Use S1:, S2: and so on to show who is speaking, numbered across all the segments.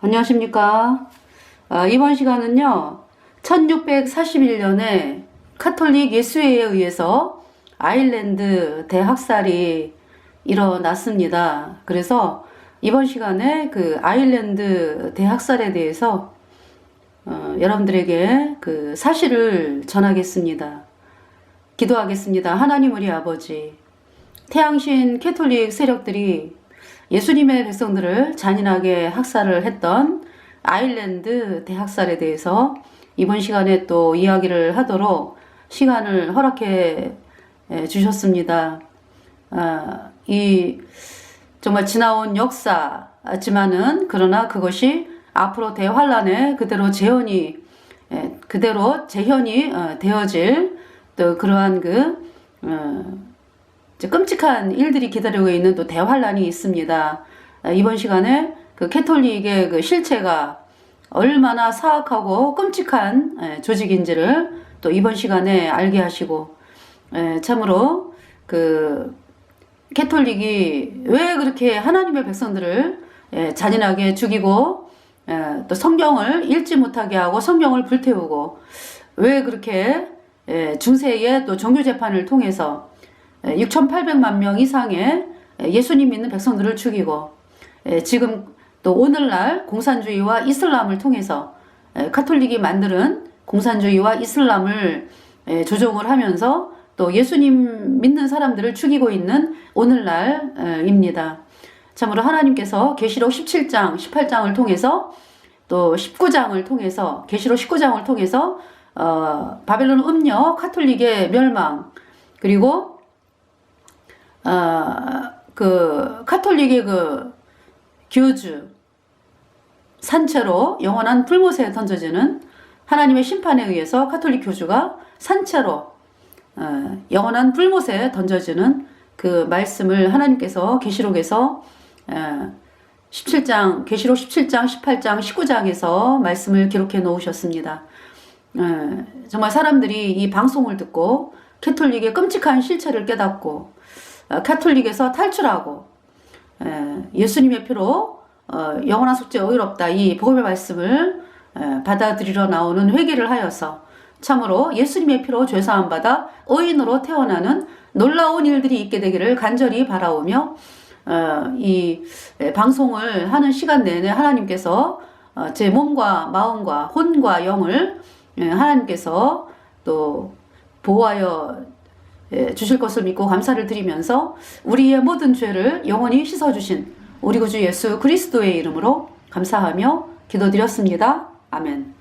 S1: 안녕하십니까. 이번 시간은요, 1641년에 카톨릭 예수회에 의해서 아일랜드 대학살이 일어났습니다. 그래서 이번 시간에 그 아일랜드 대학살에 대해서 여러분들에게 그 사실을 전하겠습니다. 기도하겠습니다. 하나님 우리 아버지, 태양신 캐톨릭 세력들이 예수님의 백성들을 잔인하게 학살을 했던 아일랜드 대학살에 대해서 이번 시간에 또 이야기를 하도록 시간을 허락해 주셨습니다. 이 정말 지나온 역사지만은 그러나 그것이 앞으로 대환란에 그대로 재현이 되어질 또 그러한 끔찍한 일들이 기다리고 있는 또 대환란이 있습니다. 이번 시간에 그 캐톨릭의 그 실체가 얼마나 사악하고 끔찍한 조직인지를 또 이번 시간에 알게 하시고, 참으로 그 캐톨릭이 왜 그렇게 하나님의 백성들을 잔인하게 죽이고 또 성경을 읽지 못하게 하고 성경을 불태우고, 왜 그렇게 중세의 또 종교재판을 통해서 6,800만 명 이상의 예수님 믿는 백성들을 죽이고, 지금 또 오늘날 공산주의와 이슬람을 통해서 카톨릭이 만드는 공산주의와 이슬람을 조종을 하면서 또 예수님 믿는 사람들을 죽이고 있는 오늘날입니다. 참으로 하나님께서 계시록 17장, 18장을 통해서 또 19장을 통해서 계시록 19장을 통해서 바벨론 음녀 카톨릭의 멸망, 그리고 그 카톨릭의 그 교주 산채로 영원한 불못에 던져지는 하나님의 심판에 의해서 카톨릭 교주가 산채로 영원한 불못에 던져지는 그 말씀을 하나님께서 계시록에서 17장, 계시록 17장, 18장, 19장에서 말씀을 기록해 놓으셨습니다. 정말 사람들이 이 방송을 듣고 캐톨릭의 끔찍한 실체를 깨닫고 카톨릭에서 탈출하고 예수님의 피로 영원한 속죄 의롭다 이 복음의 말씀을 받아들이러 나오는 회개를 하여서 참으로 예수님의 피로 죄사함 받아 의인으로 태어나는 놀라운 일들이 있게 되기를 간절히 바라오며, 이 방송을 하는 시간 내내 하나님께서 제 몸과 마음과 혼과 영을 하나님께서 또 보호하여 주실 것을 믿고 감사를 드리면서 우리의 모든 죄를 영원히 씻어주신 우리 구주 예수 그리스도의 이름으로 감사하며 기도드렸습니다. 아멘.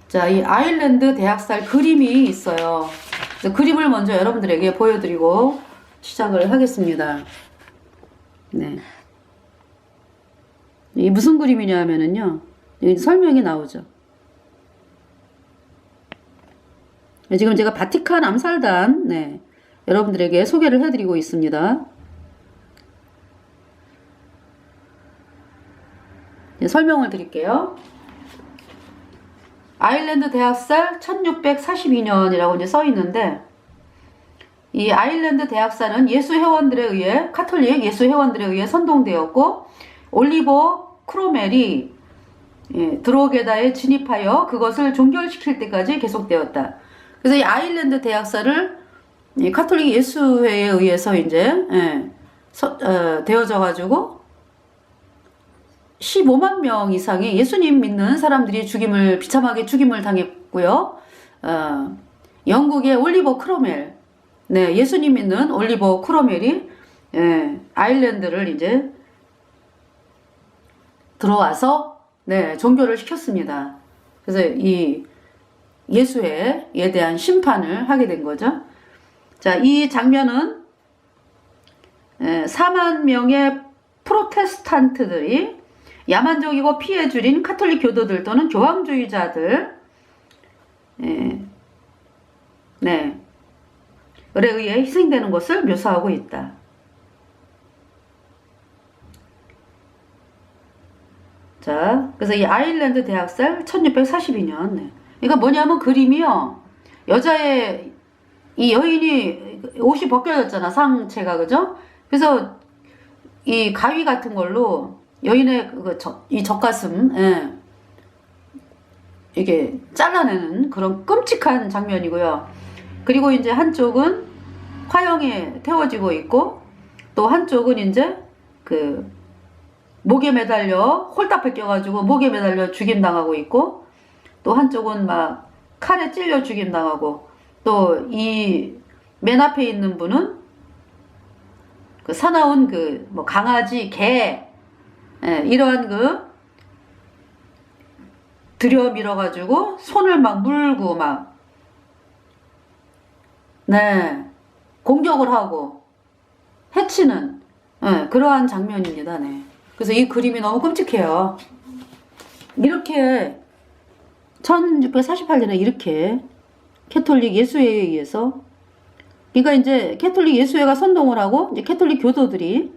S1: 자, 이 아일랜드 대학살 그림이 있어요. 그림을 먼저 여러분들에게 보여드리고 시작을 하겠습니다. 네. 이 무슨 그림이냐 하면은요, 여기 설명이 나오죠. 지금 제가 바티칸 암살단, 여러분들에게 소개를 해드리고 있습니다. 설명을 드릴게요. 아일랜드 대학살 1642년이라고 이제 써 있는데, 이 아일랜드 대학살은 예수 회원들에 의해, 카톨릭 예수 회원들에 의해 선동되었고, 올리버 크로멜이 드로게다에 진입하여 그것을 종결시킬 때까지 계속되었다. 그래서 이 아일랜드 대학살을 이 카톨릭 예수회에 의해서 이제 되어져 가지고 15만 명 이상의 예수님 믿는 사람들이 비참하게 죽임을 당했고요. 영국의 올리버 크로멜, 예수님 믿는 올리버 크로멜이 아일랜드를 이제 들어와서 종교를 시켰습니다. 그래서 이 예수회에 대한 심판을 하게 된 거죠. 자, 이 장면은 4만 명의 프로테스탄트들이 야만적이고 피해 줄인 카톨릭 교도들 또는 교황주의자들 에 의해 희생되는 것을 묘사하고 있다. 자, 그래서 이 아일랜드 대학살 1642년. 이거 뭐냐면 그림이요. 이 여인이 옷이 벗겨졌잖아, 상체가, 그죠? 그래서 이 가위 같은 걸로 여인의 이 젖가슴, 예. 이게 잘라내는 그런 끔찍한 장면이고요. 그리고 이제 한쪽은 화형에 태워지고 있고, 또 한쪽은 이제 그 목에 매달려 홀딱 껴가지고 목에 매달려 죽임당하고 있고, 또 한쪽은 막 칼에 찔려 죽임당하고, 또 이 맨 앞에 있는 분은 그 사나운 그 뭐 강아지, 개, 예, 이러한 그 들여 밀어가지고 손을 막 물고 막, 네, 공격을 하고 해치는, 예, 그러한 장면입니다. 네. 그래서 이 그림이 너무 끔찍해요. 이렇게 1648년에 이렇게 캐톨릭 예수회에 의해서, 그러니까 이제 캐톨릭 예수회가 선동을 하고 이제 캐톨릭 교도들이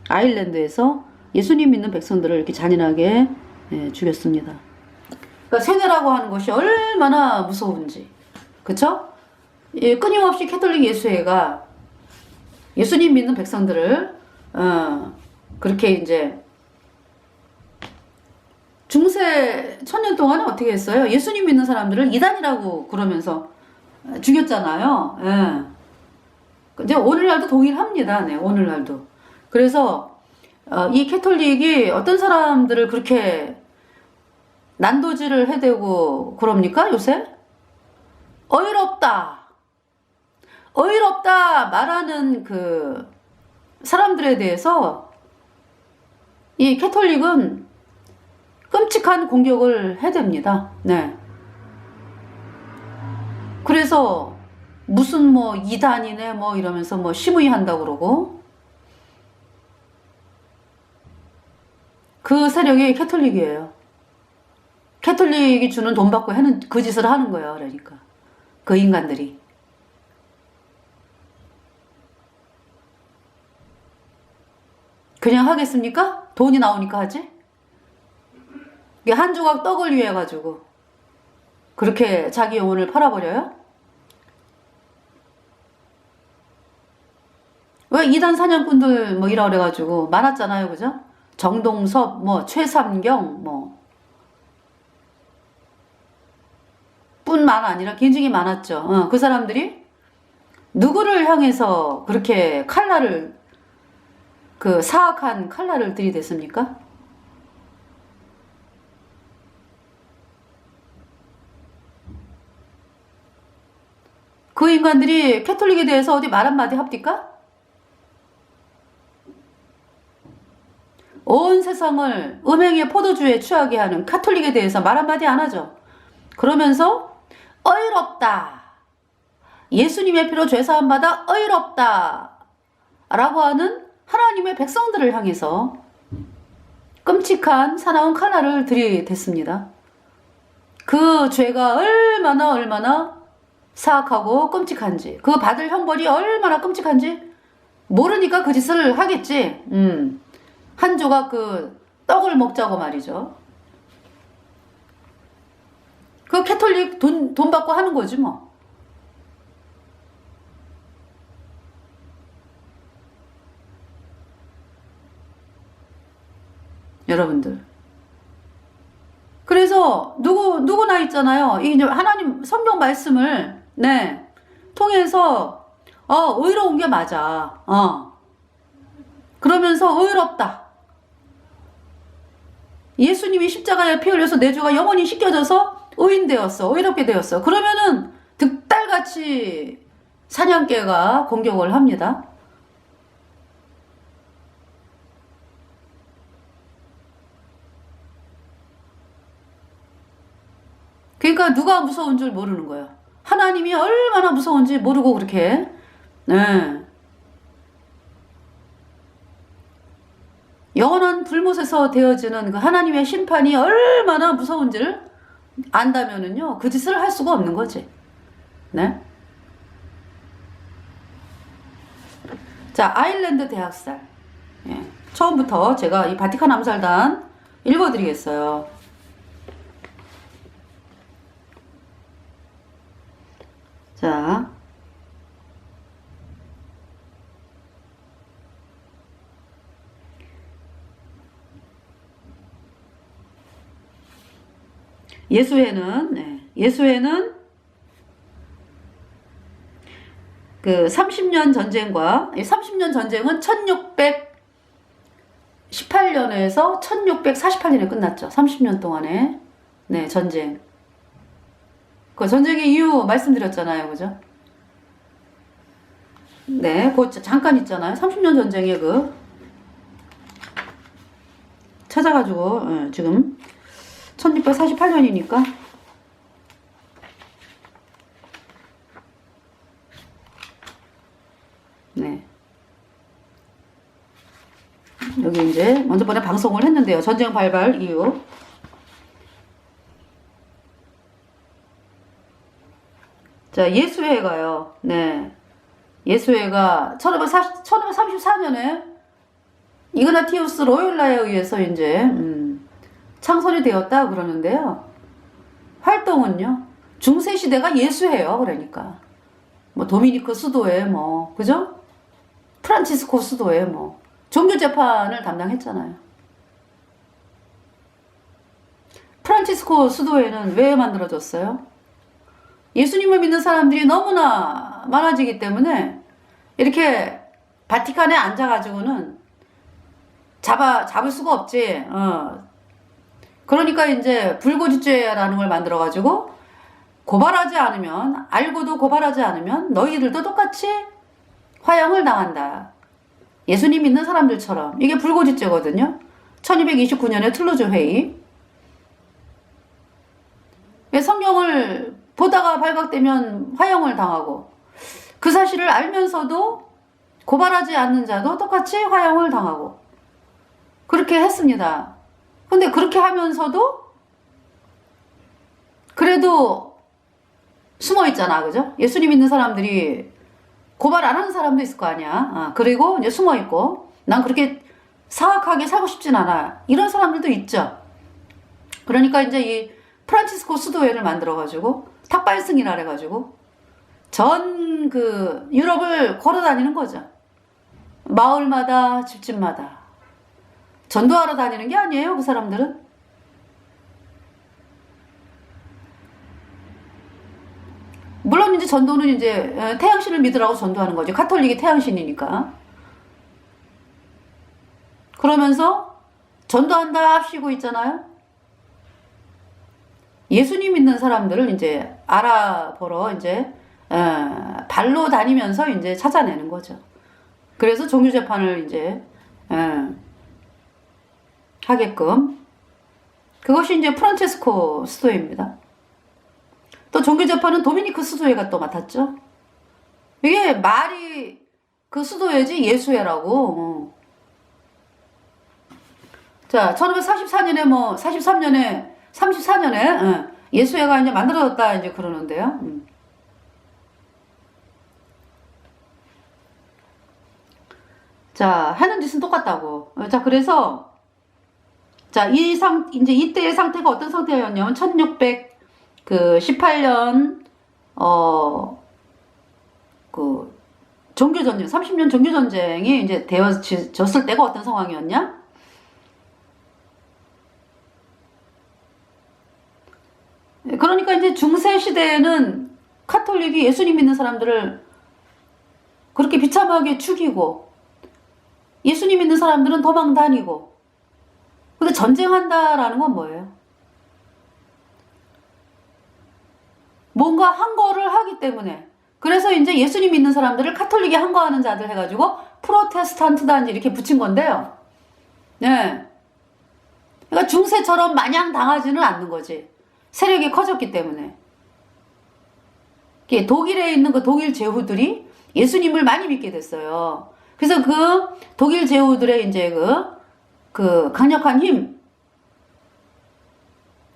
S1: 아일랜드에서 예수님 믿는 백성들을 이렇게 잔인하게, 예, 죽였습니다. 그러니까 세뇌라고 하는 것이 얼마나 무서운지, 그쵸? 예, 끊임없이 캐톨릭 예수회가 예수님 믿는 백성들을 그렇게 이제 중세 천년 동안은 어떻게 했어요? 예수님 믿는 사람들을 이단이라고 그러면서 죽였잖아요. 예. 이제 오늘날도 동일합니다. 네, 오늘날도. 그래서 이 캐톨릭이 어떤 사람들을 그렇게 난도질을 해대고 그럽니까, 요새? 어이롭다. 어이롭다 말하는 그 사람들에 대해서 이 캐톨릭은 끔찍한 공격을 해댑니다. 네. 그래서 무슨 뭐 이단이네 뭐 이러면서 뭐 심의한다고 그러고, 그 세력이 캐톨릭이에요. 캐톨릭이 주는 돈 받고 하는 그 짓을 하는 거예요. 그러니까 그 인간들이. 그냥 하겠습니까? 돈이 나오니까 하지? 한 조각 떡을 위해 가지고 그렇게 자기 영혼을 팔아버려요? 왜 이단 사냥꾼들 뭐 이라 그래가지고 많았잖아요, 그죠? 정동섭, 뭐 최삼경, 뭐 뿐만 아니라 굉장히 많았죠. 그 사람들이 누구를 향해서 그렇게 칼날을, 그 사악한 칼날을 들이댔습니까? 그 인간들이 캐톨릭에 대해서 어디 말 한마디 합니까? 온 세상을 음행의 포도주에 취하게 하는 카톨릭에 대해서 말 한마디 안 하죠. 그러면서 어이롭다, 예수님의 피로 죄사함 받아 어이롭다 라고 하는 하나님의 백성들을 향해서 끔찍한 사나운 칼날을 들이댔습니다. 그 죄가 얼마나 사악하고 끔찍한지, 그 받을 형벌이 얼마나 끔찍한지 모르니까 그 짓을 하겠지. 한 조각 그 떡을 먹자고 말이죠. 그 캐톨릭 돈 받고 하는 거지 뭐. 여러분들. 그래서 누구나 있잖아요. 이게 하나님 성경 말씀을, 네, 통해서 의로운 게 맞아. 그러면서 의롭다. 예수님이 십자가에 피 흘려서 내 죄가 영원히 씻겨져서 의인되었어. 의롭게 되었어. 그러면은 득달같이 사냥개가 공격을 합니다. 그러니까 누가 무서운 줄 모르는 거예요. 하나님이 얼마나 무서운지 모르고 그렇게, 네, 영원한 불못에서 되어지는 그 하나님의 심판이 얼마나 무서운지를 안다면은요, 그 짓을 할 수가 없는 거지. 네. 자, 아일랜드 대학살. 예. 처음부터 제가 이 바티칸 암살단 읽어드리겠어요. 자, 예수회는, 예수회는 그 30년 전쟁과, 30년 전쟁은 1618년에서 1648년에 끝났죠. 30년 동안의, 네, 전쟁. 그 전쟁의 이유 말씀드렸잖아요. 그죠? 네, 그 잠깐 있잖아요. 30년 전쟁의 그, 찾아가지고, 지금 1648년이니까. 네. 여기 이제 먼저 번에 방송을 했는데요. 전쟁 발발 이후. 자, 예수회가요. 네. 예수회가 1534년에 이그나티우스 로욜라에 의해서 이제 창설이 되었다 그러는데요. 활동은요. 중세 시대가 예수회요. 그러니까 뭐 도미니크 수도에 뭐 그죠? 프란치스코 수도에 뭐 종교 재판을 담당했잖아요. 프란치스코 수도에는 왜 만들어졌어요? 예수님을 믿는 사람들이 너무나 많아지기 때문에 이렇게 바티칸에 앉아가지고는 잡을 수가 없지. 그러니까 이제 불고지죄라는 걸 만들어가지고 고발하지 않으면, 알고도 고발하지 않으면 너희들도 똑같이 화형을 당한다. 예수님 믿는 사람들처럼. 이게 불고지죄거든요. 1229년에 툴루즈 회의. 성경을 보다가 발각되면 화형을 당하고, 그 사실을 알면서도 고발하지 않는 자도 똑같이 화형을 당하고, 그렇게 했습니다. 근데 그렇게 하면서도 그래도 숨어 있잖아. 그죠? 예수님 믿는 사람들이 고발 안 하는 사람도 있을 거 아니야. 그리고 이제 숨어 있고, 난 그렇게 사악하게 살고 싶진 않아. 이런 사람들도 있죠. 그러니까 이제 이 프란치스코 수도회를 만들어가지고 탁발승이라 해가지고 전 그 유럽을 걸어 다니는 거죠. 마을마다 집집마다 전도하러 다니는 게 아니에요. 그 사람들은. 물론 이제 전도는 이제 태양신을 믿으라고 전도하는 거죠. 가톨릭이 태양신이니까. 그러면서 전도한다 합시고 있잖아요. 예수님 믿는 사람들을 이제 알아보러 이제 발로 다니면서 이제 찾아내는 거죠. 그래서 종교 재판을 이제 하게끔. 그것이 이제 프란체스코 수도회입니다. 또 종교 재판은 도미니크 수도회가 또 맡았죠. 이게 말이 그 수도회지 예수회라고. 자, 1544년에 뭐 43년에 34년에 예수회가 이제 만들어졌다 이제 그러는데요. 자, 하는 짓은 똑같다고. 자, 그래서 자, 이제 이때의 상태가 어떤 상태였냐면 1618년 그 종교전쟁, 30년 종교전쟁이 이제 되어졌을 때가 어떤 상황이었냐? 그러니까 이제 중세 시대에는 카톨릭이 예수님 믿는 사람들을 그렇게 비참하게 죽이고, 예수님 믿는 사람들은 도망 다니고. 근데 전쟁한다라는 건 뭐예요? 뭔가 항거를 하기 때문에. 그래서 이제 예수님 믿는 사람들을 카톨릭에 항거하는 자들 해가지고 프로테스탄트단지 이렇게 붙인 건데요. 네. 그러니까 중세처럼 마냥 당하지는 않는 거지. 세력이 커졌기 때문에. 독일에 있는 그 독일 제후들이 예수님을 많이 믿게 됐어요. 그래서 그 독일 제후들의 이제 그 강력한 힘,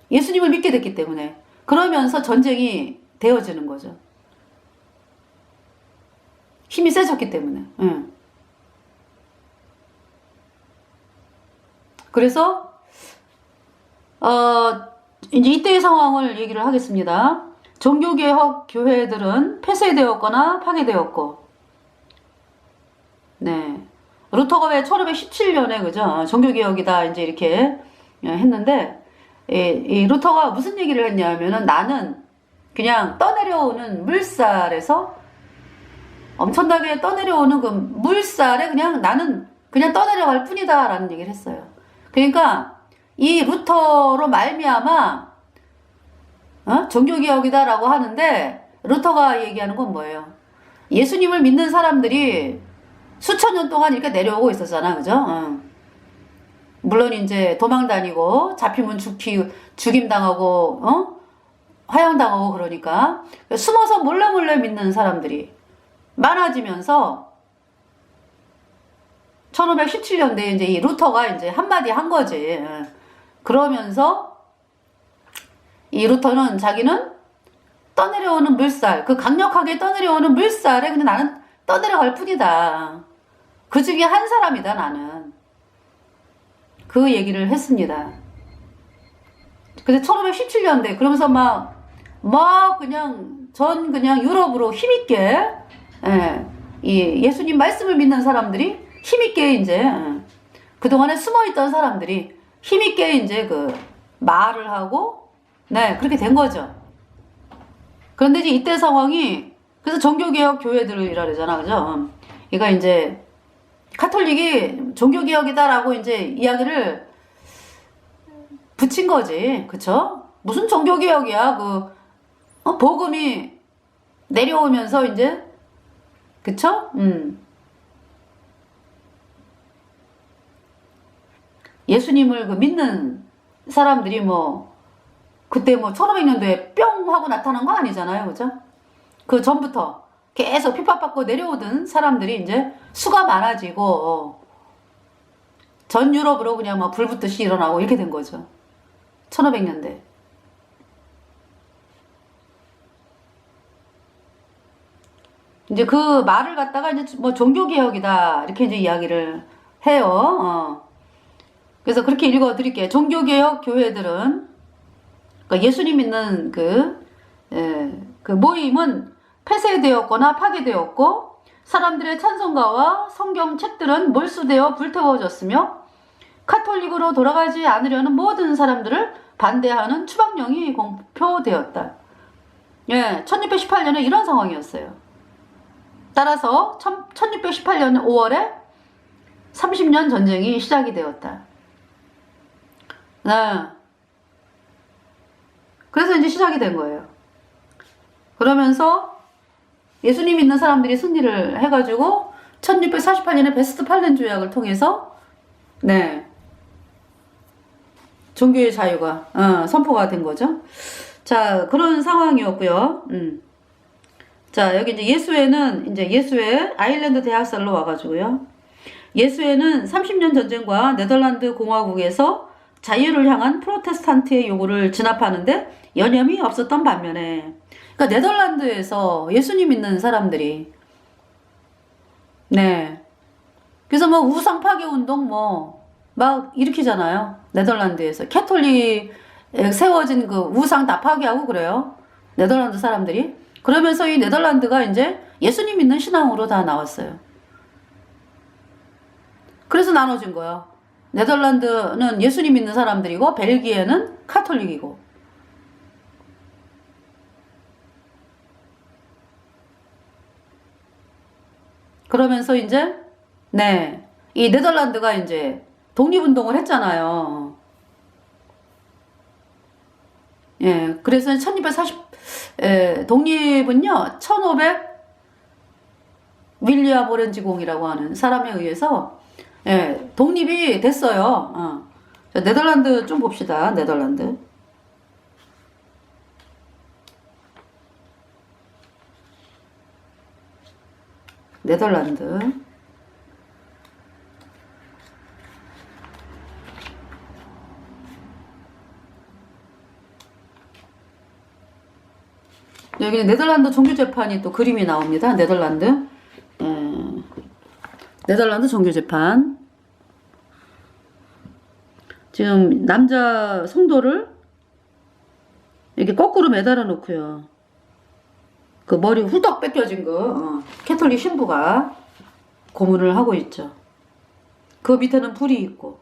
S1: 예수님을 믿게 됐기 때문에. 그러면서 전쟁이 되어지는 거죠. 힘이 세졌기 때문에. 그래서 이제 이때의 상황을 얘기를 하겠습니다. 종교개혁 교회들은 폐쇄되었거나 파괴되었고, 네. 루터가 왜 1517년에, 그죠? 종교개혁이다, 이제 이렇게 했는데, 이 루터가 무슨 얘기를 했냐면은 나는 그냥 떠내려오는 물살에서 엄청나게 떠내려오는 그 물살에 그냥 나는 그냥 떠내려갈 뿐이다 라는 얘기를 했어요. 그러니까 이 루터로 말미암아 종교개혁이다 라고 하는데 루터가 얘기하는 건 뭐예요? 예수님을 믿는 사람들이 수천 년 동안 이렇게 내려오고 있었잖아, 그죠? 물론 이제 도망 다니고 잡히면 죽임 당하고 화형 당하고 그러니까 숨어서 몰래 믿는 사람들이 많아지면서 1517년대에 이제 이 루터가 이제 한마디 한 거지. 그러면서 이 루터는 자기는 떠내려오는 물살, 그 강력하게 떠내려오는 물살에 그냥 나는 떠내려갈 뿐이다. 그 중에 한 사람이다, 나는. 그 얘기를 했습니다. 그래서 1517년대, 그러면서 그냥 유럽으로 힘있게, 이 예수님 말씀을 믿는 사람들이 힘있게 이제, 그동안에 숨어있던 사람들이 힘있게 이제 말을 하고, 네, 그렇게 된 거죠. 그런데 이제 이때 상황이, 그래서 종교개혁 교회들이라 그러잖아, 그죠? 그러니까 이제, 카톨릭이 종교개혁이다라고 이제 이야기를 붙인 거지. 그쵸? 무슨 종교개혁이야. 복음이 내려오면서 이제, 그쵸? 예수님을 믿는 사람들이 그때 1500년도에 뿅 하고 나타난 거 아니잖아요. 그죠? 그 전부터 계속 핍박받고 내려오던 사람들이 이제 수가 많아지고, 전 유럽으로 그냥 불붙듯이 일어나고 이렇게 된 거죠. 1500년대. 이제 그 말을 갖다가 이제 종교개혁이다. 이렇게 이제 이야기를 해요. 그래서 그렇게 읽어 드릴게요. 종교개혁 교회들은, 그러니까 예수님 믿는 그 모임은 폐쇄되었거나 파괴되었고, 사람들의 찬송가와 성경책들은 몰수되어 불태워졌으며, 카톨릭으로 돌아가지 않으려는 모든 사람들을 반대하는 추방령이 공표되었다. 1618년에 이런 상황이었어요. 따라서 1618년 5월에 30년 전쟁이 시작이 되었다. 그래서 이제 시작이 된 거예요. 그러면서 예수님 믿는 사람들이 승리를 해가지고 1648년에 베스트팔렌 조약을 통해서 종교의 자유가 선포가 된 거죠. 자, 그런 상황이었고요. 자, 여기 이제 예수회 아일랜드 대학살로 와가지고요. 예수회는 30년 전쟁과 네덜란드 공화국에서 자유를 향한 프로테스탄트의 요구를 진압하는데 여념이 없었던 반면에, 그러니까 네덜란드에서 예수님 믿는 사람들이, 그래서 우상 파괴 운동 막 일으키잖아요. 네덜란드에서 캐톨릭 세워진 그 우상 다 파괴하고 그래요. 네덜란드 사람들이. 그러면서 이 네덜란드가 이제 예수님 믿는 신앙으로 다 나왔어요. 그래서 나눠진 거야. 네덜란드는 예수님 믿는 사람들이고 벨기에는 카톨릭이고. 그러면서 이제 이 네덜란드가 이제 독립운동을 했잖아요. 그래서 독립은요, 1500 윌리엄 오렌지 공이라고 하는 사람에 의해서 독립이 됐어요. 자, 네덜란드 좀 봅시다. 네덜란드. 여기는 네덜란드 종교재판이 또 그림이 나옵니다. 네덜란드 종교재판. 지금 남자 성도를 이렇게 거꾸로 매달아 놓고요. 그 머리 후덕 뺏겨진 거 캐톨릭 신부가 고문을 하고 있죠. 그 밑에는 불이 있고.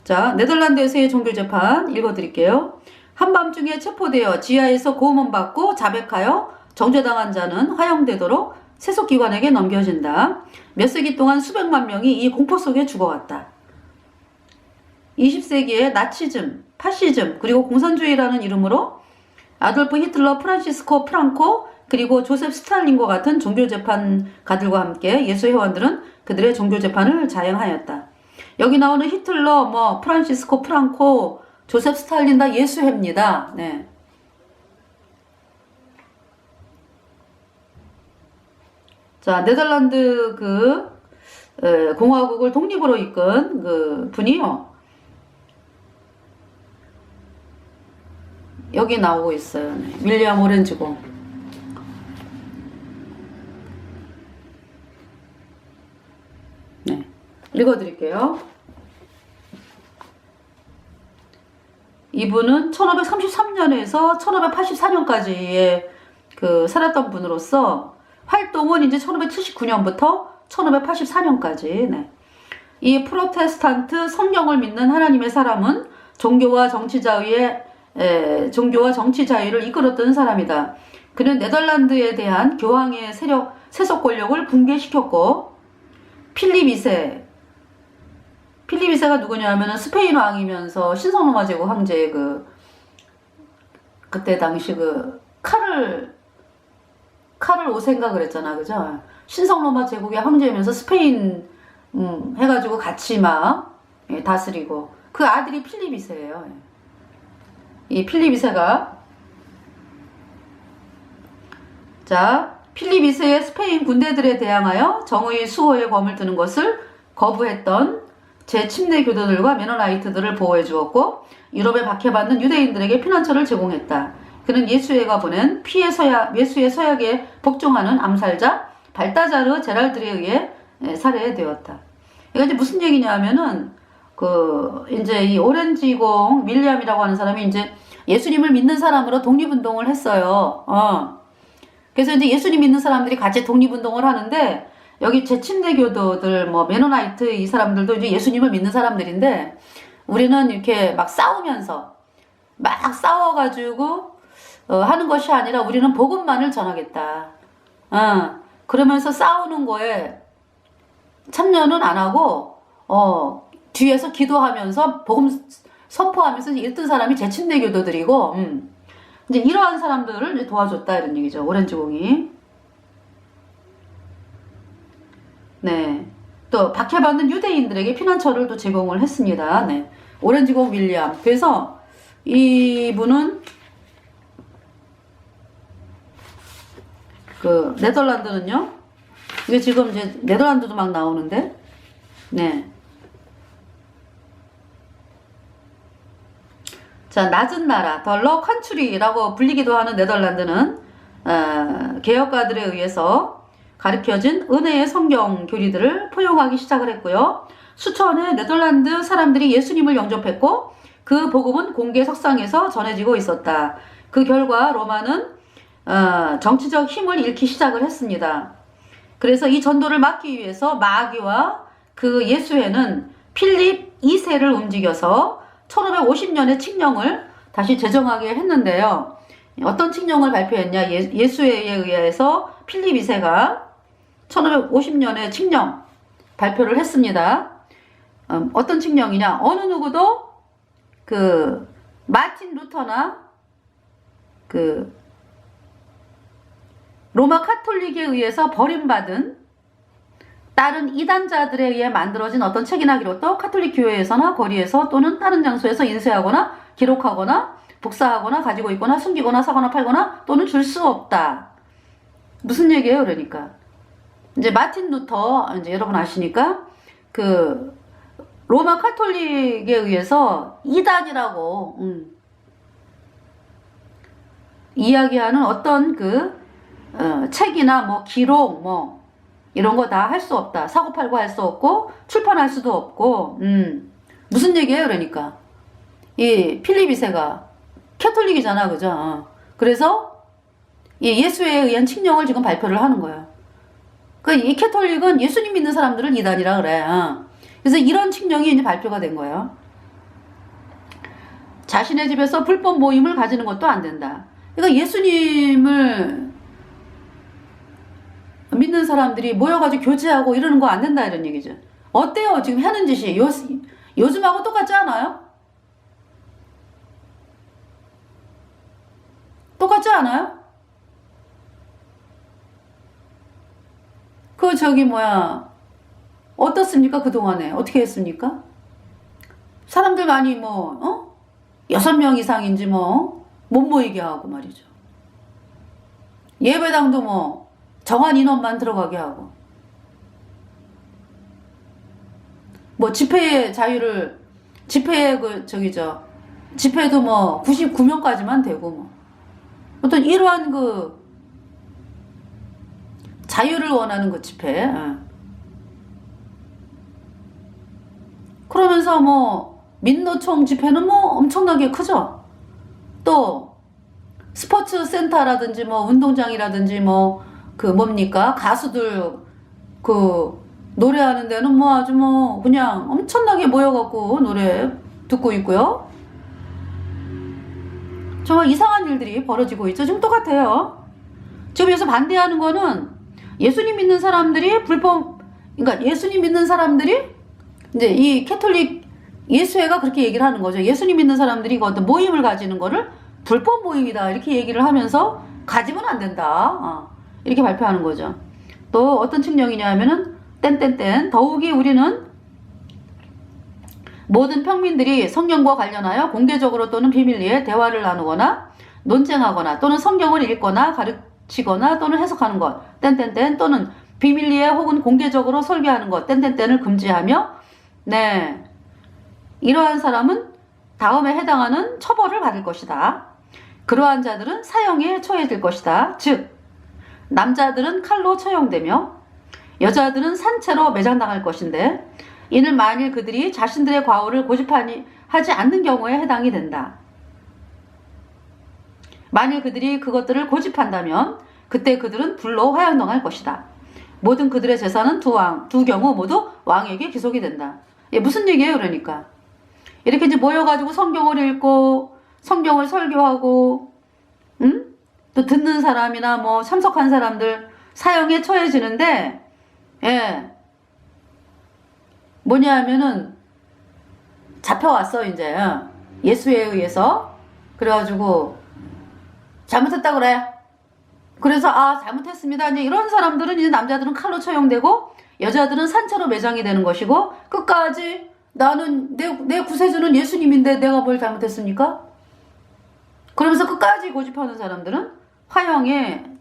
S1: 자, 네덜란드에서의 종교재판 읽어드릴게요. 한밤중에 체포되어 지하에서 고음을 받고 자백하여 정죄당한 자는 화형되도록 세속기관에게 넘겨진다. 몇 세기 동안 수백만 명이 이 공포 속에 죽어왔다. 20세기에 나치즘, 파시즘, 그리고 공산주의라는 이름으로 아돌프 히틀러, 프란시스코 프랑코, 그리고 조셉 스탈린과 같은 종교재판가들과 함께 예수 회원들은 그들의 종교재판을 자행하였다. 여기 나오는 히틀러, 프란시스코 프랑코, 조셉 스탈린 다 예수회입니다. 네. 자, 네덜란드 공화국을 독립으로 이끈 그 분이요. 여기 나오고 있어요. 네. 윌리엄 오렌지공. 네. 읽어드릴게요. 이분은 1533년에서 1584년까지의 살았던 분으로서 활동은 이제 1579년부터 1584년까지. 네. 이 프로테스탄트 성경을 믿는 하나님의 사람은 종교와 정치 자유를 이끌었던 사람이다. 그는 네덜란드에 대한 교황의 세속 권력을 붕괴시켰고, 필립 2세가 누구냐 하면은 스페인 왕이면서 신성로마 제국 황제의 그때 당시 칼을 5세인가 그랬잖아. 그죠? 신성로마 제국의 황제이면서 스페인 해가지고 같이 막 다스리고, 그 아들이 필립 2세예요. 이 필립 2세가, 자, 필립 2세의 스페인 군대들에 대항하여 정의 수호의 검을 드는 것을 거부했던 제 침례 교도들과 메노나이트들을 보호해 주었고, 유럽에 박해받는 유대인들에게 피난처를 제공했다. 그는 예수회가 보낸 예수의 서약에 복종하는 암살자 발다자르 제랄드에 의해 살해되었다. 이게 이제 무슨 얘기냐 하면은, 이제 이 오렌지공 윌리엄이라고 하는 사람이 이제 예수님을 믿는 사람으로 독립운동을 했어요. 그래서 이제 예수님 믿는 사람들이 같이 독립운동을 하는데, 여기 제 침례 교도들, 메노나이트 이 사람들도 이제 예수님을 믿는 사람들인데, 우리는 이렇게 막 싸워가지고, 하는 것이 아니라 우리는 복음만을 전하겠다. 그러면서 싸우는 거에 참여는 안 하고, 뒤에서 기도하면서 복음 선포하면서 읽던 사람이 제 침례 교도들이고, 이제 이러한 사람들을 이제 도와줬다 이런 얘기죠. 오렌지공이. 네. 또 박해받는 유대인들에게 피난처를 또 제공을 했습니다. 네. 오렌지공 윌리엄. 그래서 이분은 네덜란드는요. 이게 지금 이제 네덜란드도 막 나오는데, 네. 자, 낮은 나라, 덜러 컨트리라고 불리기도 하는 네덜란드는 개혁가들에 의해서 가르쳐진 은혜의 성경 교리들을 포용하기 시작을 했고요. 수천의 네덜란드 사람들이 예수님을 영접했고, 그 복음은 공개 석상에서 전해지고 있었다. 그 결과 로마는 정치적 힘을 잃기 시작을 했습니다. 그래서 이 전도를 막기 위해서 마귀와 그 예수회는 필립 2세를 움직여서 1550년의 칙령을 다시 제정하게 했는데요. 어떤 칙령을 발표했냐? 예수회에 의해서 필립 2세가 1550년에 칙령 발표를 했습니다. 어떤 칙령이냐? 어느 누구도 마틴 루터나 로마 카톨릭에 의해서 버림받은 다른 이단자들에 의해 만들어진 어떤 책이나 기록도 카톨릭 교회에서나 거리에서 또는 다른 장소에서 인쇄하거나 기록하거나 복사하거나 가지고 있거나 숨기거나 사거나 팔거나 또는 줄 수 없다. 무슨 얘기예요? 그러니까 이제 마틴 루터, 이제 여러분 아시니까 로마 카톨릭에 의해서 이단이라고 이야기하는 어떤 책이나 기록 이런 거 다 할 수 없다. 사고팔고 할 수 없고 출판할 수도 없고. 무슨 얘기예요? 그러니까 이 필립 2세가 캐톨릭이잖아, 그죠? 그래서 이 예수에 의한 칙령을 지금 발표를 하는 거예요. 이 캐톨릭은 예수님 믿는 사람들을 이단이라 그래. 그래서 이런 칙령이 이제 발표가 된 거예요. 자신의 집에서 불법 모임을 가지는 것도 안 된다. 그러니까 예수님을 믿는 사람들이 모여가지고 교제하고 이러는 거 안 된다 이런 얘기죠. 어때요? 지금 하는 짓이 요즘하고 똑같지 않아요? 똑같지 않아요? 그 저기 뭐야 어떻습니까? 그동안에 어떻게 했습니까? 사람들 많이 뭐 6명 이상인지 뭐 못 모이게 하고 말이죠. 예배당도 뭐 정한 인원만 들어가게 하고 뭐 집회의 자유를 집회의 집회도 뭐 99명까지만 되고 뭐 어떤 이러한 그 자유를 원하는 그 집회. 그러면서 뭐 민노총 집회는 뭐 엄청나게 크죠. 또 스포츠 센터라든지 뭐 운동장이라든지 뭐 그 뭡니까 가수들 그 노래하는 데는 뭐 아주 뭐 그냥 엄청나게 모여갖고 노래 듣고 있고요. 정말 이상한 일들이 벌어지고 있죠. 지금 똑같아요. 지금 여기서 반대하는 거는 예수님 믿는 사람들이 그러니까 예수님 믿는 사람들이 이제 이 캐톨릭 예수회가 그렇게 얘기를 하는 거죠. 예수님 믿는 사람들이 어떤 모임을 가지는 거를 불법 모임이다 이렇게 얘기를 하면서 가지면 안 된다. 이렇게 발표하는 거죠. 또 어떤 칙령이냐 하면은 땡땡땡 더욱이 우리는 모든 평민들이 성경과 관련하여 공개적으로 또는 비밀리에 대화를 나누거나 논쟁하거나 또는 성경을 읽거나 가르치거나 또는 해석하는 것 땡땡땡 또는 비밀리에 혹은 공개적으로 설교하는 것 땡땡땡을 금지하며 네 이러한 사람은 다음에 해당하는 처벌을 받을 것이다. 그러한 자들은 사형에 처해질 것이다. 즉 남자들은 칼로 처형되며 여자들은 산채로 매장당할 것인데 이는 만일 그들이 자신들의 과오를 고집하지 않는 경우에 해당이 된다. 만일 그들이 그것들을 고집한다면 그때 그들은 불로 화양당할 것이다. 모든 그들의 재산은 두 경우 모두 왕에게 기속이 된다. 무슨 얘기예요? 그러니까 이렇게 이제 모여가지고 성경을 읽고 성경을 설교하고 또 듣는 사람이나 뭐 참석한 사람들 사형에 처해지는데 뭐냐 하면은 잡혀왔어 이제 예수에 의해서. 그래가지고 잘못했다 그래. 그래서 잘못했습니다. 이제 이런 사람들은 이제 남자들은 칼로 처형되고 여자들은 산채로 매장이 되는 것이고 끝까지 나는 내 구세주는 예수님인데 내가 뭘 잘못했습니까? 그러면서 끝까지 고집하는 사람들은 화형에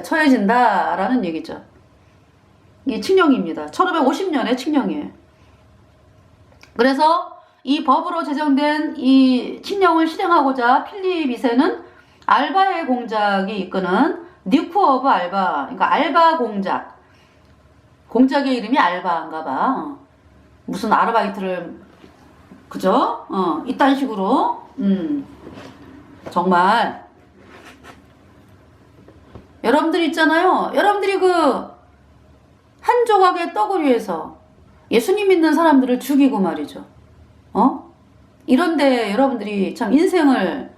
S1: 처해진다라는 얘기죠. 이 칙령입니다. 1550년의 칙령이에요. 그래서 이 법으로 제정된 이 칙령을 실행하고자 필립 2세는 알바의 공작이 이끄는 뉴크 오브 알바, 그러니까 알바 공작의 이름이 알바인가 봐. 무슨 아르바이트를 그죠? 이딴 식으로 정말 여러분들 있잖아요. 여러분들이 그 한 조각의 떡을 위해서 예수님 믿는 사람들을 죽이고 말이죠. 이런데 여러분들이 참 인생을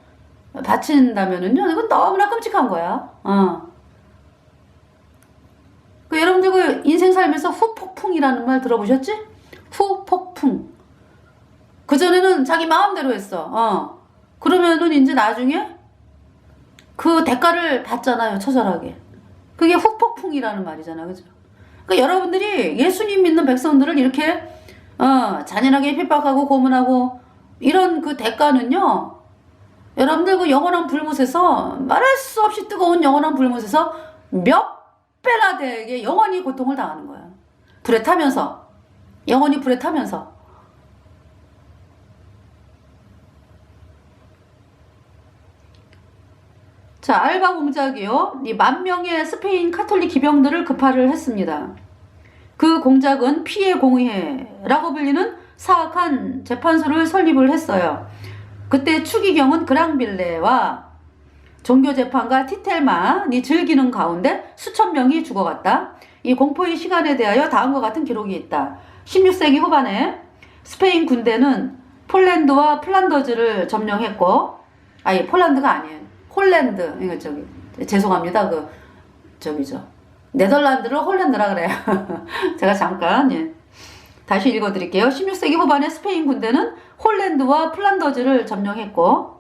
S1: 바친다면은요, 이건 너무나 끔찍한 거야. 그 여러분들 그 인생 살면서 후폭풍이라는 말 들어보셨지? 후폭풍. 그전에는 자기 마음대로 했어. 그러면은 이제 나중에 그 대가를 받잖아요, 처절하게. 그게 후폭풍이라는 말이잖아요, 그죠? 그러니까 여러분들이 예수님 믿는 백성들을 이렇게 잔인하게 핍박하고 고문하고 이런 그 대가는요, 여러분들 그 영원한 불못에서 말할 수 없이 뜨거운 영원한 불못에서 몇 배나 되게 영원히 고통을 당하는 거예요. 불에 타면서, 영원히 불에 타면서. 자, 알바 공작이요. 이 10,000명의 스페인 카톨릭 기병들을 급파를 했습니다. 그 공작은 피해 공의회라고 불리는 사악한 재판소를 설립을 했어요. 그때 추기경은 그랑빌레와 종교재판가 티텔만이 즐기는 가운데 수천 명이 죽어갔다. 이 공포의 시간에 대하여 다음과 같은 기록이 있다. 16세기 후반에 스페인 군대는 폴란드와 플란더즈를 점령했고, 아니 폴란드가 아니에요. 홀랜드. 이거 저기 죄송합니다. 그 저기죠. 네덜란드를 홀랜드라 그래요. 제가 잠깐 다시 읽어드릴게요. 16세기 후반에 스페인 군대는 홀랜드와 플란더즈를 점령했고,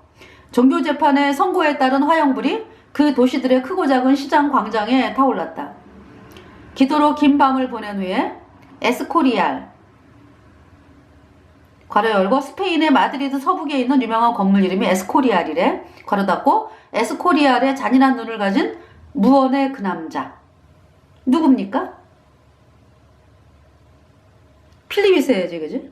S1: 종교 재판의 선고에 따른 화형불이 그 도시들의 크고 작은 시장 광장에 타올랐다. 기도로 긴 밤을 보낸 후에 에스코리알 괄호 열고, 스페인의 마드리드 서북에 있는 유명한 건물 이름이 에스코리알이래. 괄호 닫고, 에스코리알의 잔인한 눈을 가진 무언의 그 남자 누굽니까? 필립 2세지, 그지?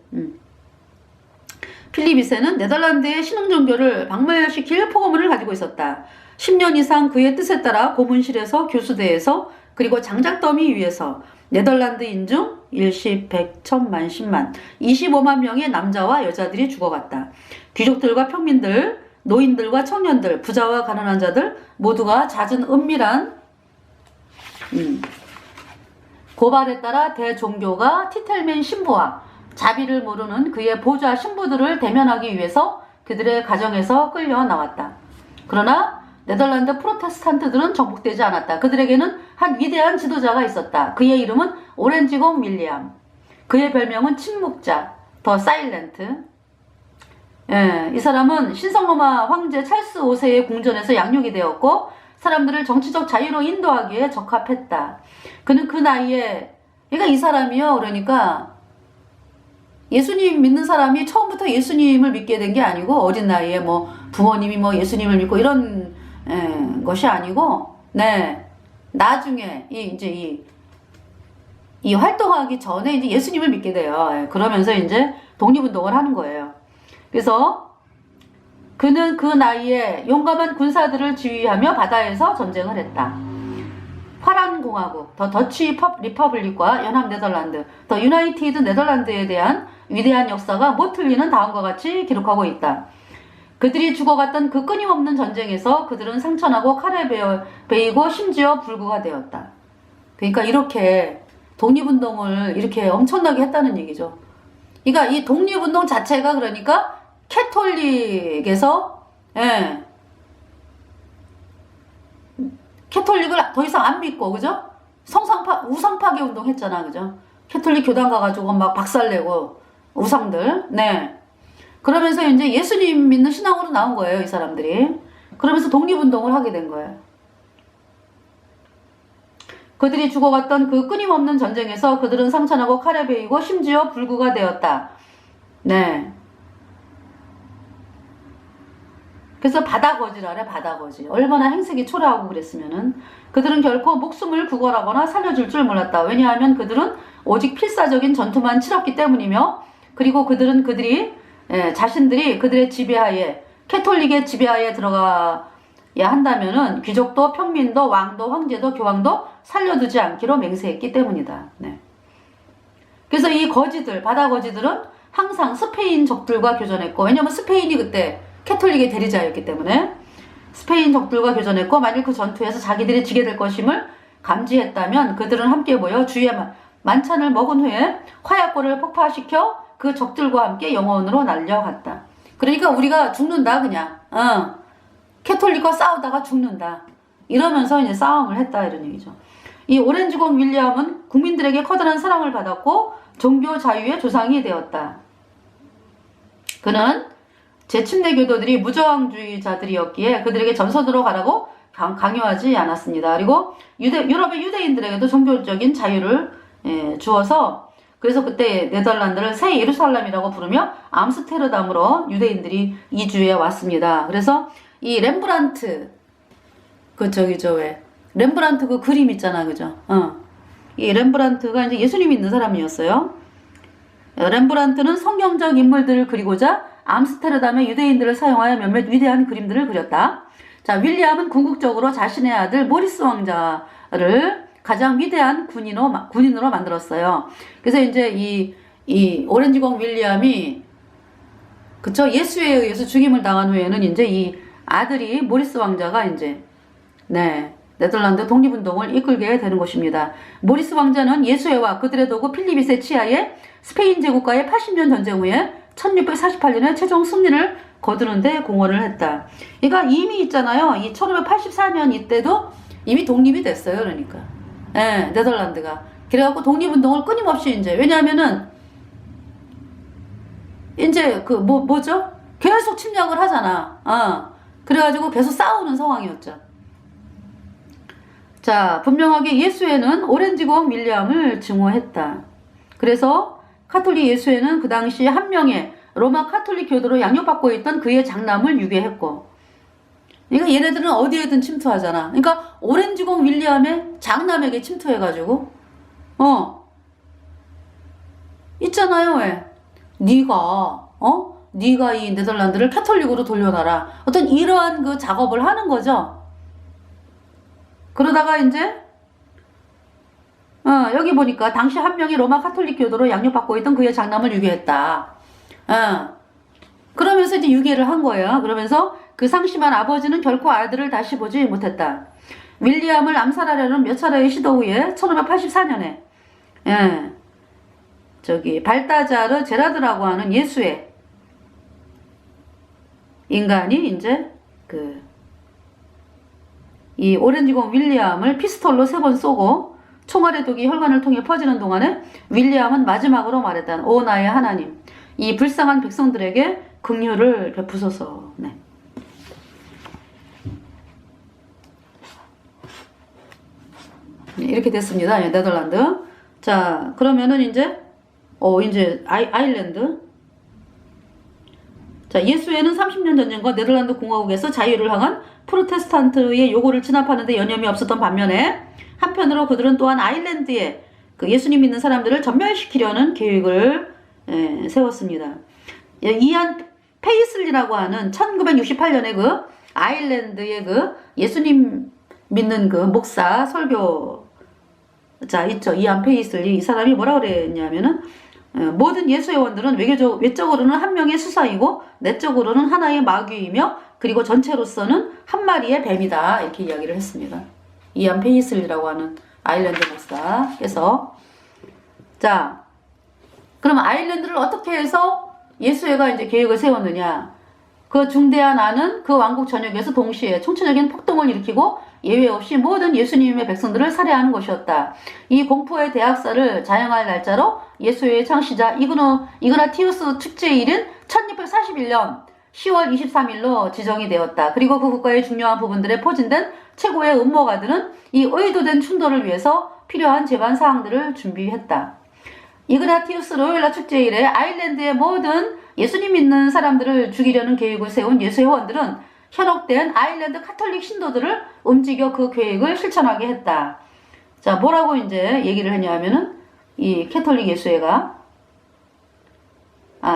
S1: 필립 2세는 네덜란드의 신흥 종교를 박멸시킬 포고문을 가지고 있었다. 10년 이상 그의 뜻에 따라 고문실에서, 교수대에서, 그리고 장작더미 위에서 네덜란드인 중 일십, 백, 천만, 십만, 25만 명의 남자와 여자들이 죽어갔다. 귀족들과 평민들, 노인들과 청년들, 부자와 가난한 자들 모두가 잦은 은밀한 고발에 따라 대종교가 티텔맨 신부와 자비를 모르는 그의 보좌 신부들을 대면하기 위해서 그들의 가정에서 끌려 나왔다. 그러나 네덜란드 프로테스탄트들은 정복되지 않았다. 그들에게는 한 위대한 지도자가 있었다. 그의 이름은 오렌지곰 윌리엄. 그의 별명은 침묵자, 더 사일렌트. 이 사람은 신성로마 황제 찰스 5세의 궁전에서 양육이 되었고, 사람들을 정치적 자유로 인도하기에 적합했다. 그는 그 나이에, 그러니까 이 사람이요, 그러니까 예수님 믿는 사람이 처음부터 예수님을 믿게 된 게 아니고, 어린 나이에 뭐 부모님이 뭐 예수님을 믿고 이런 것이 아니고, 나중에 이 활동하기 전에 이제 예수님을 믿게 돼요. 그러면서 이제 독립운동을 하는 거예요. 그래서 그는 그 나이에 용감한 군사들을 지휘하며 바다에서 전쟁을 했다. 화란공화국, 더 더치 리퍼블릭과 연합 네덜란드, 더 유나이티드 네덜란드에 대한 위대한 역사가 못 틀리는 다음과 같이 기록하고 있다. 그들이 죽어갔던 그 끊임없는 전쟁에서 그들은 상처나고 칼에 베이고 심지어 불구가 되었다. 그러니까 이렇게 독립운동을 이렇게 엄청나게 했다는 얘기죠. 그러니까 이 독립운동 자체가 그러니까 캐톨릭에서 캐톨릭을 더 이상 안 믿고, 그죠? 우상파괴 운동 했잖아, 그죠? 캐톨릭 교단 가가지고 막 박살내고 우상들. 그러면서 이제 예수님 믿는 신앙으로 나온 거예요, 이 사람들이. 그러면서 독립운동을 하게 된 거예요. 그들이 죽어갔던 그 끊임없는 전쟁에서 그들은 상처나고 칼에 베이고 심지어 불구가 되었다. 그래서 바다거지라래, 바다거지. 얼마나 행색이 초라하고 그랬으면은. 그들은 결코 목숨을 구걸하거나 살려줄 줄 몰랐다. 왜냐하면 그들은 오직 필사적인 전투만 치렀기 때문이며, 그리고 자신들이 그들의 지배하에, 캐톨릭의 지배하에 들어가야 한다면은 귀족도 평민도 왕도 황제도 교황도 살려두지 않기로 맹세했기 때문이다. 그래서 이 거지들, 바다 거지들은 항상 스페인 적들과 교전했고, 왜냐면 스페인이 그때 캐톨릭의 대리자였기 때문에 스페인 적들과 교전했고, 만일 그 전투에서 자기들이 지게 될 것임을 감지했다면 그들은 함께 모여 주의 만찬을 먹은 후에 화약고를 폭파시켜 그 적들과 함께 영원으로 날려갔다. 그러니까 우리가 죽는다, 그냥. 캐톨릭과 싸우다가 죽는다. 이러면서 이제 싸움을 했다, 이런 얘기죠. 이 오렌지곰 윌리엄은 국민들에게 커다란 사랑을 받았고 종교 자유의 조상이 되었다. 그는 제침내 교도들이 무저항주의자들이었기에 그들에게 전선으로 가라고 강요하지 않았습니다. 그리고 유럽의 유대인들에게도 종교적인 자유를 주어서, 그래서 그때 네덜란드를 새 예루살렘이라고 부르며 암스테르담으로 유대인들이 이주해 왔습니다. 그래서 이 렘브란트, 렘브란트 그 그림 있잖아, 그죠? 이 렘브란트가 이제 예수님 믿는 사람이었어요. 렘브란트는 성경적 인물들을 그리고자 암스테르담의 유대인들을 사용하여 몇몇 위대한 그림들을 그렸다. 자, 윌리엄은 궁극적으로 자신의 아들 모리스 왕자를 가장 위대한 군인으로 만들었어요. 그래서 이제 이 오렌지공 윌리엄이, 그쵸? 예수에 의해서 죽임을 당한 후에는 이제 이 아들이 모리스 왕자가 이제, 네덜란드 독립운동을 이끌게 되는 것입니다. 모리스 왕자는 예수회와 그들의 도구 필립 2세 치하에 스페인 제국과의 80년 전쟁 후에 1648년에 최종 승리를 거두는데 공헌을 했다. 그러니까 이미 있잖아요. 이 1584년 이때도 이미 독립이 됐어요. 그러니까. 예, 네덜란드가. 그래갖고 독립운동을 끊임없이 이제, 왜냐하면은, 이제 뭐죠? 계속 침략을 하잖아. 그래가지고 계속 싸우는 상황이었죠. 자, 분명하게 예수회는 오렌지공 윌리엄을 증오했다. 그래서 카톨릭 예수회는 그 당시 한 명의 로마 카톨릭 교도로 양육받고 있던 그의 장남을 유괴했고, 그러니까 얘네들은 어디에든 침투하잖아. 그러니까 오렌지공 윌리엄의 장남에게 침투해가지고 있잖아요. 왜? 네가 이 네덜란드를 카톨릭으로 돌려놔라. 어떤 이러한 그 작업을 하는 거죠. 그러다가 이제 여기 보니까 당시 한 명이 로마 카톨릭 교도로 양육받고 있던 그의 장남을 유괴했다. 그러면서 이제 유괴를 한 거예요. 그러면서 그 상심한 아버지는 결코 아들을 다시 보지 못했다. 윌리엄을 암살하려는 몇 차례의 시도 후에 1584년에 발다자르 제라드라고 하는 예수의 인간이 이제 이 오렌지공 윌리엄을 피스톨로 3번 쏘고 총알의 독이 혈관을 통해 퍼지는 동안에 윌리엄은 마지막으로 말했다. 오 나의 하나님, 이 불쌍한 백성들에게 긍휼을 베푸소서. 네. 이렇게 됐습니다. 네덜란드. 자, 그러면은 이제 아일랜드. 자, 예수회는 30년 전쟁과 네덜란드 공화국에서 자유를 향한 프로테스탄트의 요구를 진압하는 데 여념이 없었던 반면에 한편으로 그들은 또한 아일랜드에 그 예수님 믿는 사람들을 전멸시키려는 계획을 세웠습니다. 이안 페이슬리라고 하는 1968년에 그 아일랜드의 그 예수님 믿는 그 목사 설교자 있죠. 이안 페이슬리. 이 사람이 뭐라 그랬냐면은 모든 예수회원들은 외적으로는 한 명의 수사이고 내적으로는 하나의 마귀이며 그리고 전체로서는 한 마리의 뱀이다. 이렇게 이야기를 했습니다. 이안 페이슬리라고 하는 아일랜드 목사께서. 자, 그럼 아일랜드를 어떻게 해서 예수회가 이제 계획을 세웠느냐. 그 중대한 안은 그 왕국 전역에서 동시에 총체적인 폭동을 일으키고 예외 없이 모든 예수님의 백성들을 살해하는 것이었다. 이 공포의 대학살을 자행할 날짜로 예수회의 창시자 이그나티우스 축제일은 1641년 10월 23일로 지정이 되었다. 그리고 그 국가의 중요한 부분들에 포진된 최고의 음모가들은 이 의도된 충돌을 위해서 필요한 제반 사항들을 준비했다. 이그나티우스 로요라 축제일에 아일랜드의 모든 예수님 믿는 사람들을 죽이려는 계획을 세운 예수회원들은 현혹된 아일랜드 카톨릭 신도들을 움직여 그 계획을 실천하게 했다. 자, 뭐라고 이제 얘기를 했냐면은 이 캐톨릭 예수회가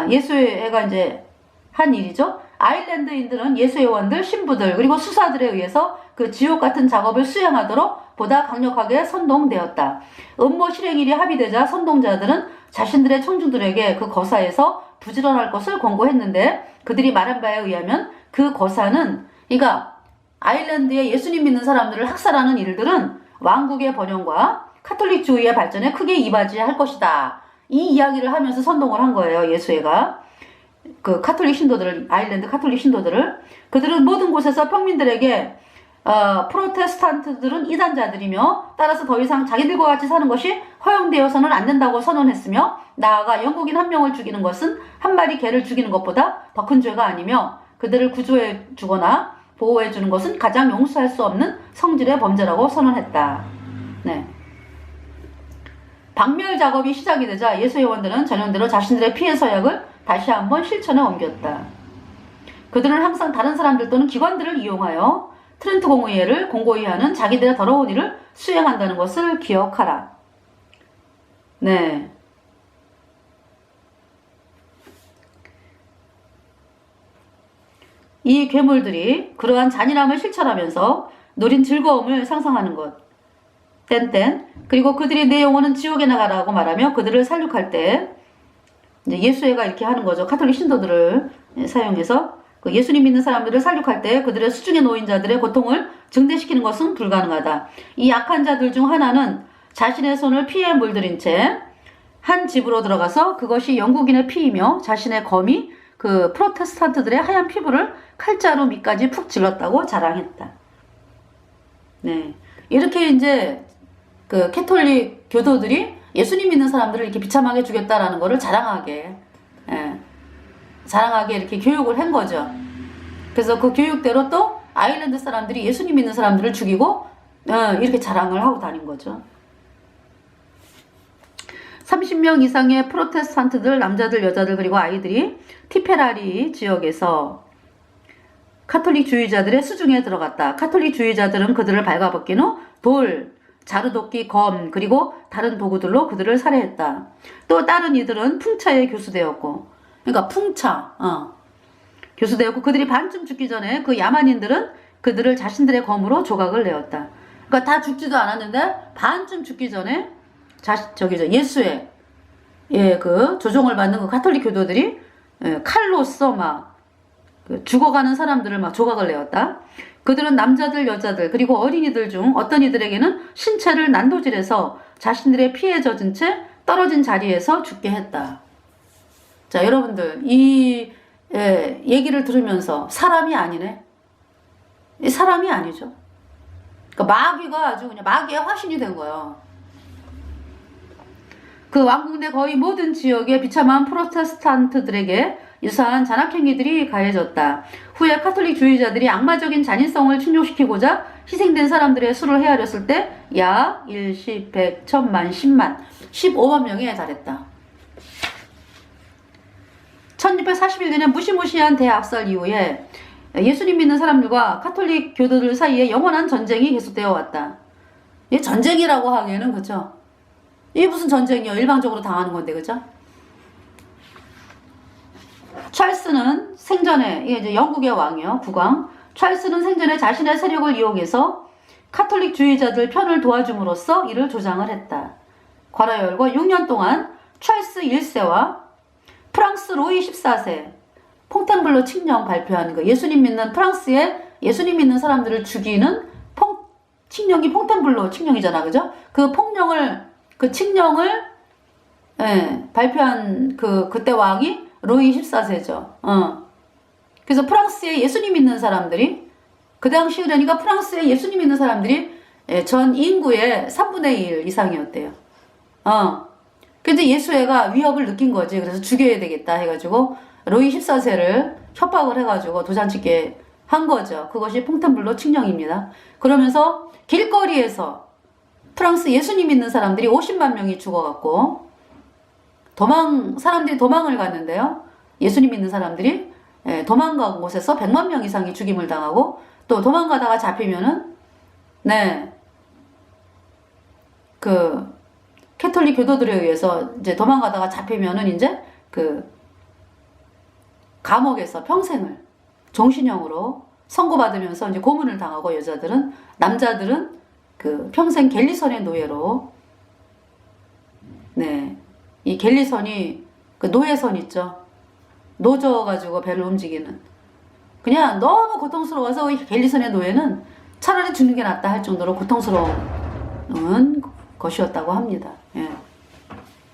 S1: 예수회가 이제 한 일이죠. 아일랜드인들은 예수회원들, 신부들 그리고 수사들에 의해서 그 지옥 같은 작업을 수행하도록 보다 강력하게 선동되었다. 음모 실행일이 합의되자 선동자들은 자신들의 청중들에게 그 거사에서 부지런할 것을 권고했는데 그들이 말한 바에 의하면 그 거사는 그러니까 아일랜드의 예수님 믿는 사람들을 학살하는 일들은 왕국의 번영과 카톨릭주의의 발전에 크게 이바지할 것이다. 이 이야기를 하면서 선동을 한 거예요. 예수회가. 그 카톨릭 신도들을, 아일랜드 카톨릭 신도들을. 그들은 모든 곳에서 평민들에게 프로테스탄트들은 이단자들이며 따라서 더 이상 자기들과 같이 사는 것이 허용되어서는 안 된다고 선언했으며 나아가 영국인 한 명을 죽이는 것은 한 마리 개를 죽이는 것보다 더 큰 죄가 아니며 그들을 구조해 주거나 보호해 주는 것은 가장 용서할 수 없는 성질의 범죄라고 선언했다. 네. 박멸 작업이 시작이 되자 예수회원들은 전형대로 자신들의 피해 서약을 다시 한번 실천에 옮겼다. 그들은 항상 다른 사람들 또는 기관들을 이용하여 트렌트 공의회를 공고히 하는 자기들의 더러운 일을 수행한다는 것을 기억하라. 네. 이 괴물들이 그러한 잔인함을 실천하면서 누린 즐거움을 상상하는 것. 그리고 그들이 내 영혼은 지옥에 나가라고 말하며 그들을 살육할 때 이제 예수회가 이렇게 하는 거죠. 카톨릭 신도들을 사용해서 그 예수님 믿는 사람들을 살육할 때 그들의 수중에 놓인 자들의 고통을 증대시키는 것은 불가능하다. 이 약한 자들 중 하나는 자신의 손을 피에 물들인 채 한 집으로 들어가서 그것이 영국인의 피이며 자신의 검이 그 프로테스탄트들의 하얀 피부를 칼자루 밑까지 푹 찔렀다고 자랑했다. 네. 이렇게 이제 그 캐톨릭 교도들이 예수님 믿는 사람들을 이렇게 비참하게 죽였다라는 거를 자랑하게, 예, 자랑하게 이렇게 교육을 한 거죠. 그래서 그 교육대로 또 아일랜드 사람들이 예수님 믿는 사람들을 죽이고, 이렇게 자랑을 하고 다닌 거죠. 30명 이상의 프로테스탄트들, 남자들, 여자들, 그리고 아이들이 티페라리 지역에서 카톨릭 주의자들의 수중에 들어갔다. 카톨릭 주의자들은 그들을 발가벗긴 후 돌, 자루도끼, 검, 그리고 다른 도구들로 그들을 살해했다. 또 다른 이들은 풍차에 교수되었고, 그러니까 풍차, 교수되었고, 그들이 반쯤 죽기 전에 그 야만인들은 그들을 자신들의 검으로 조각을 내었다. 그러니까 다 죽지도 않았는데 반쯤 죽기 전에 예수의 그 조종을 받는 그 가톨릭 교도들이 칼로써 막 죽어가는 사람들을 막 조각을 내었다. 그들은 남자들, 여자들, 그리고 어린이들 중 어떤 이들에게는 신체를 난도질해서 자신들의 피에 젖은 채 떨어진 자리에서 죽게 했다. 자, 여러분들 이 얘기를 들으면서 사람이 아니네. 사람이 아니죠. 그러니까 마귀가 아주 그냥 마귀의 화신이 된 거예요. 그 왕국 내 거의 모든 지역의 비참한 프로테스탄트들에게 유사한 잔악행위들이 가해졌다. 후에 카톨릭 주의자들이 악마적인 잔인성을 충족시키고자 희생된 사람들의 수를 헤아렸을 때 약 1, 10, 100, 1000만, 10만, 15만 명에 달했다. 1641년에 무시무시한 대학살 이후에 예수님 믿는 사람들과 카톨릭 교도들 사이에 영원한 전쟁이 계속되어 왔다. 이 전쟁이라고 하기에는 그죠? 이게 무슨 전쟁이요? 일방적으로 당하는 건데, 그죠? 찰스는 생전에, 이게 이제 영국의 왕이요, 국왕. 찰스는 생전에 자신의 세력을 이용해서 카톨릭 주의자들 편을 도와줌으로써 이를 조장을 했다. 괄호 열고 6년 동안 찰스 1세와 프랑스 로이 14세, 퐁텐블로 칙령 발표한 거, 예수님 믿는 프랑스의 예수님 믿는 사람들을 죽이는 칙령이 퐁텐블로 칙령이잖아, 그죠? 그 칙령을 발표한 그때 왕이 로이 14세죠. 그래서 프랑스에 예수님 믿는 사람들이 그 당시 그러니까 프랑스에 예수님 믿는 사람들이 전 인구의 3분의 1 이상이었대요. 근데 예수회가 위협을 느낀 거지. 그래서 죽여야 되겠다 해가지고 로이 14세를 협박을 해가지고 도장찍게 한 거죠. 그것이 퐁텐블로 칙령입니다. 그러면서 길거리에서 프랑스 예수님 믿는 사람들이 50만 명이 죽어갔고 사람들이 도망을 갔는데요. 예수님 믿는 사람들이 도망간 곳에서 100만 명 이상이 죽임을 당하고 또 도망가다가 잡히면은 그 캐톨릭 교도들에 의해서 이제 도망가다가 잡히면은 이제 그 감옥에서 평생을 종신형으로 선고받으면서 이제 고문을 당하고 남자들은 그 평생 갤리선의 노예로 이 갤리선이 그 노예선 있죠. 노져가지고 배를 움직이는 그냥 너무 고통스러워서 이 갤리선의 노예는 차라리 죽는 게 낫다 할 정도로 고통스러운 것이었다고 합니다.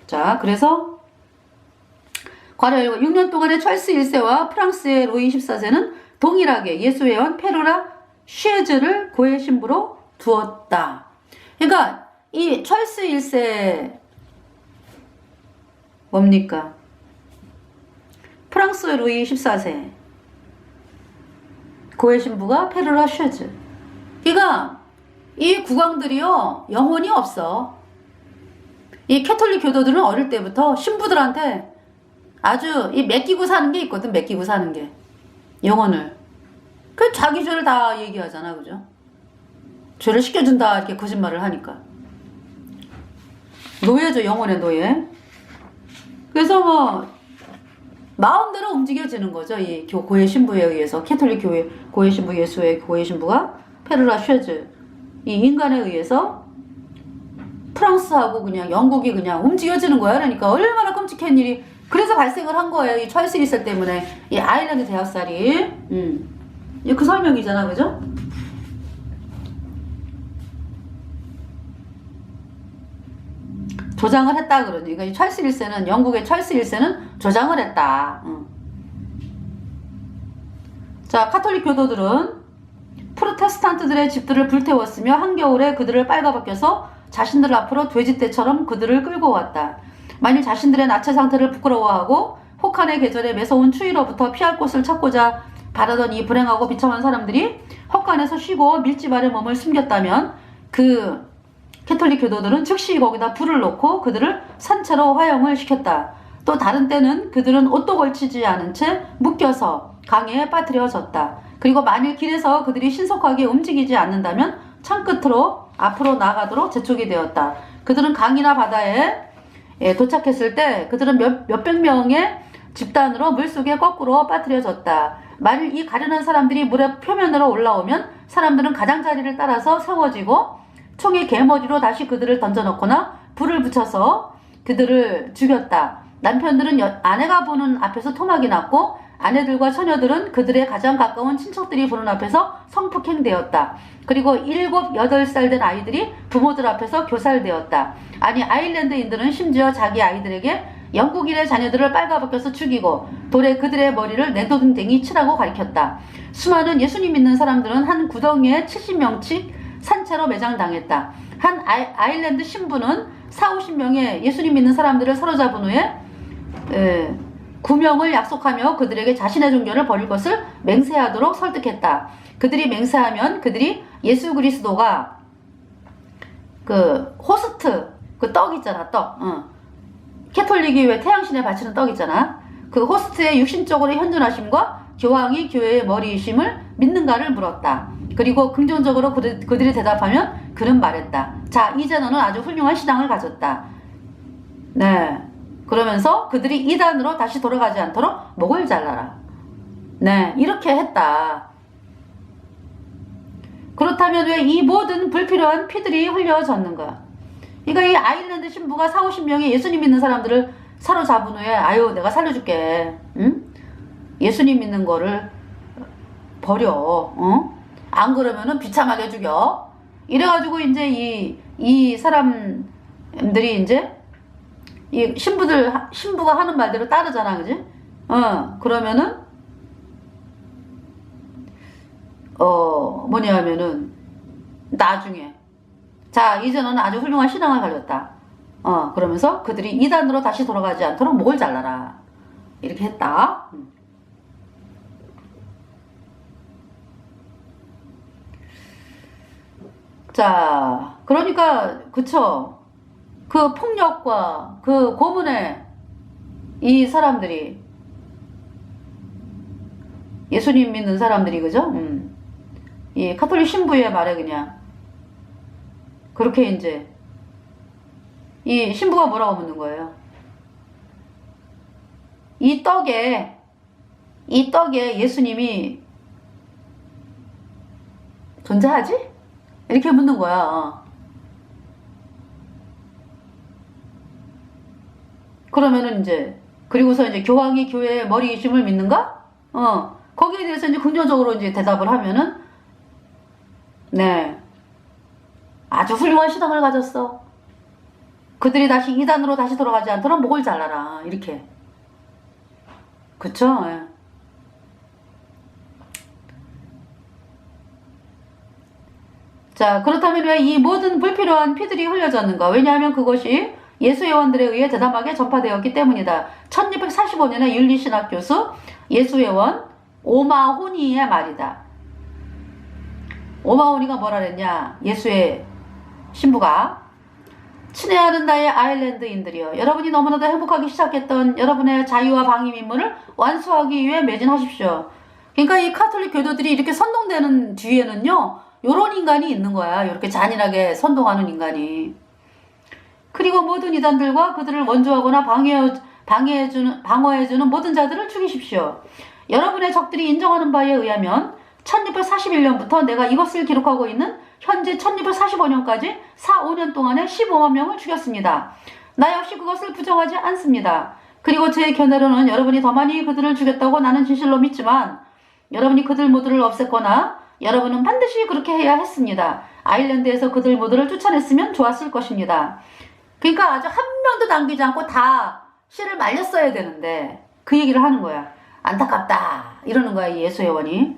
S1: 자, 그래서 괄호 6년 동안의 찰스 1세와 프랑스의 로이 14세는 동일하게 예수회원 페루라 쉐즈를 고해 신부로 두었다. 그러니까 이 찰스 1세 뭡니까? 프랑스 루이 14세 고해 신부가 페루라 쉐즈. 그러니까 이 국왕들이요 영혼이 없어. 이 캐톨릭 교도들은 어릴 때부터 신부들한테 아주 맡기고 사는 게 있거든. 맡기고 사는 게 영혼을. 그 자기 죄를 다 얘기하잖아, 그죠? 죄를 씻겨준다 이렇게 거짓말을 하니까 노예죠, 영혼의 노예. 그래서 뭐 마음대로 움직여지는 거죠. 이 고해 신부에 의해서 캐톨릭 교회 고해 신부 예수의 고해 신부가 페루라 쉐즈 이 인간에 의해서 프랑스하고 그냥 영국이 그냥 움직여지는 거야. 그러니까 얼마나 끔찍한 일이 그래서 발생을 한 거예요. 이 찰스 1세 때문에 이 아일랜드 대학살이. 그 설명이잖아, 그죠? 조장을 했다 그러니. 그러니까 찰스 1세는, 영국의 찰스 1세는 조장을 했다. 자, 카톨릭 교도들은 프로테스탄트들의 집들을 불태웠으며 한겨울에 그들을 빨가벗겨서 자신들 앞으로 돼지떼처럼 그들을 끌고 왔다. 만일 자신들의 나체 상태를 부끄러워하고 혹한의 계절에 매서운 추위로부터 피할 곳을 찾고자 바라던 이 불행하고 비참한 사람들이 헛간에서 쉬고 밀집 아래 몸을 숨겼다면 그 캐톨릭 교도들은 즉시 거기다 불을 놓고 그들을 산채로 화형을 시켰다. 또 다른 때는 그들은 옷도 걸치지 않은 채 묶여서 강에 빠뜨려졌다. 그리고 만일 길에서 그들이 신속하게 움직이지 않는다면 창끝으로 앞으로 나가도록 재촉이 되었다. 그들은 강이나 바다에 도착했을 때 그들은 몇백 명의 집단으로 물속에 거꾸로 빠뜨려졌다. 만일 이 가련한 사람들이 물의 표면으로 올라오면 사람들은 가장자리를 따라서 세워지고 총의 개머리로 다시 그들을 던져놓거나 불을 붙여서 그들을 죽였다. 남편들은 아내가 보는 앞에서 토막이 났고 아내들과 처녀들은 그들의 가장 가까운 친척들이 보는 앞에서 성폭행되었다. 그리고 7, 8살 된 아이들이 부모들 앞에서 교살되었다. 아니, 아일랜드인들은 심지어 자기 아이들에게 영국인의 자녀들을 빨가벗겨서 죽이고 돌에 그들의 머리를 내동댕이 치라고 가르쳤다. 수많은 예수님 믿는 사람들은 한 구덩이에 70명씩 산채로 매장당했다. 한 아일랜드 신부는 40-50명의 예수님 믿는 사람들을 사로잡은 후에 구명을 약속하며 그들에게 자신의 종교를 버릴 것을 맹세하도록 설득했다. 그들이 맹세하면 그들이 예수 그리스도가 그 호스트, 그 떡 있잖아, 떡. 캐톨릭이 왜 태양신에 바치는 떡 있잖아. 그 호스트의 육신적으로 현존하심과 교황이 교회의 머리이심을 믿는가를 물었다. 그리고 긍정적으로 그들이 대답하면 그는 말했다. 자, 이제 너는 아주 훌륭한 신앙을 가졌다. 네. 그러면서 그들이 이단으로 다시 돌아가지 않도록 목을 잘라라. 네, 이렇게 했다. 그렇다면 왜 이 모든 불필요한 피들이 흘려졌는가? 그러니까 이 아일랜드 신부가 40-50명의 예수님 믿는 사람들을 사로잡은 후에 아유 내가 살려줄게. 응? 예수님 믿는 거를 버려. 안 그러면은 비참하게 죽여. 이래가지고 이제 이 사람들이 이제 이 신부가 하는 말대로 따르잖아, 그지? 그러면은, 뭐냐면은, 나중에, 자, 이제 너는 아주 훌륭한 신앙을 가졌다. 그러면서 그들이 이단으로 다시 돌아가지 않도록 목을 잘라라. 이렇게 했다. 자, 그러니까, 그쵸. 그 폭력과 그 고문에 이 사람들이 예수님 믿는 사람들이 그죠? 이 카톨릭 신부의 말에 그냥 그렇게 이제 이 신부가 뭐라고 묻는 거예요? 이 떡에 예수님이 존재하지? 이렇게 묻는 거야. 그러면은 이제 그리고서 이제 교황이 교회의 머리이심을 믿는가? 거기에 대해서 이제 긍정적으로 이제 대답을 하면은 네 아주 훌륭한 신앙을 가졌어. 그들이 다시 이단으로 다시 돌아가지 않도록 목을 잘라라. 이렇게. 그쵸? 예. 자, 그렇다면 왜 이 모든 불필요한 피들이 흘려졌는가? 왜냐하면 그것이 예수 회원들에 의해 대담하게 전파되었기 때문이다. 1645년에 윤리신학 교수 예수 회원 오마호니의 말이다. 오마호니가 뭐라 그랬냐? 예수의 신부가 친애하는 나의 아일랜드인들이여, 여러분이 너무나도 행복하기 시작했던 여러분의 자유와 방임 임무를 완수하기 위해 매진하십시오. 그러니까 이 카톨릭 교도들이 이렇게 선동되는 뒤에는요, 요런 인간이 있는 거야. 이렇게 잔인하게 선동하는 인간이. 그리고 모든 이단들과 그들을 원조하거나 방어해주는 모든 자들을 죽이십시오. 여러분의 적들이 인정하는 바에 의하면 1641년부터 내가 이것을 기록하고 있는 현재 1645년까지 4-5년 동안에 15만 명을 죽였습니다. 나 역시 그것을 부정하지 않습니다. 그리고 제 견해로는 여러분이 더 많이 그들을 죽였다고 나는 진실로 믿지만 여러분이 그들 모두를 없앴거나 여러분은 반드시 그렇게 해야 했습니다. 아일랜드에서 그들 모두를 쫓아냈으면 좋았을 것입니다. 그러니까 아주 한 명도 남기지 않고 다 씨를 말렸어야 되는데 그 얘기를 하는 거야. 안타깝다 이러는 거야, 이 예수 회원이,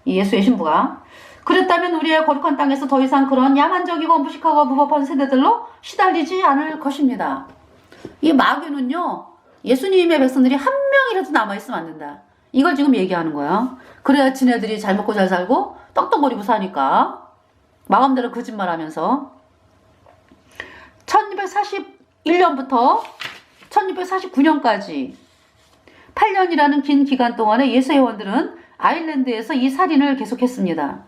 S1: 이 예수의 신부가. 그랬다면 우리의 거룩한 땅에서 더 이상 그런 야만적이고 무식하고 무법한 세대들로 시달리지 않을 것입니다. 이 마귀는요, 예수님의 백성들이 한 명이라도 남아있으면 안 된다, 이걸 지금 얘기하는 거야. 그래야 지네들이 잘 먹고 잘 살고 떡떡거리고 사니까. 마음대로 거짓말하면서. 1241년부터 1649년까지 8년이라는 긴 기간 동안에 예수 회원들은 아일랜드에서 이 살인을 계속했습니다.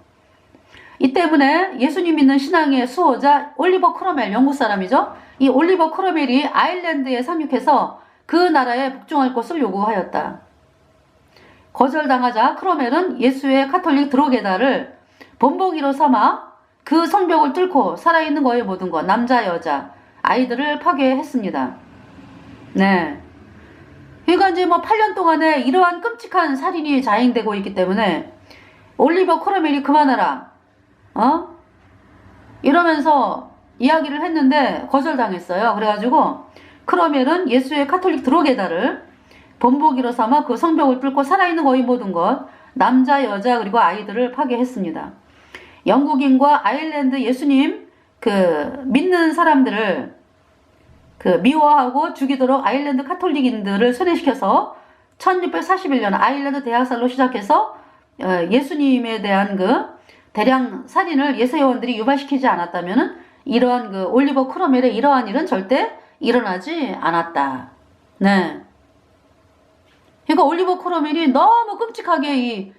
S1: 이 때문에 예수님 믿는 신앙의 수호자 올리버 크로멜, 영국 사람이죠. 이 올리버 크로멜이 아일랜드에 상륙해서 그 나라에 복종할 것을 요구하였다. 거절당하자 크로멜은 예수의 카톨릭 드로게다를 본보기로 삼아 그 성벽을 뚫고 살아있는 거의 모든 것, 남자, 여자, 아이들을 파괴했습니다. 네. 그러니까 이제 뭐 8년 동안에 이러한 끔찍한 살인이 자행되고 있기 때문에 올리버 크로멜이 그만하라, 이러면서 이야기를 했는데 거절당했어요. 그래가지고 크로멜은 예수의 카톨릭 드로게다를 본보기로 삼아 그 성벽을 뚫고 살아있는 거의 모든 것, 남자, 여자, 그리고 아이들을 파괴했습니다. 영국인과 아일랜드 예수님 믿는 사람들을 미워하고 죽이도록 아일랜드 카톨릭인들을 순회시켜서 1641년 아일랜드 대학살로 시작해서 예수님에 대한 대량 살인을 예수 회원들이 유발시키지 않았다면은 이러한 올리버 크로멜의 이러한 일은 절대 일어나지 않았다. 네. 그러니까 올리버 크로멜이 너무 끔찍하게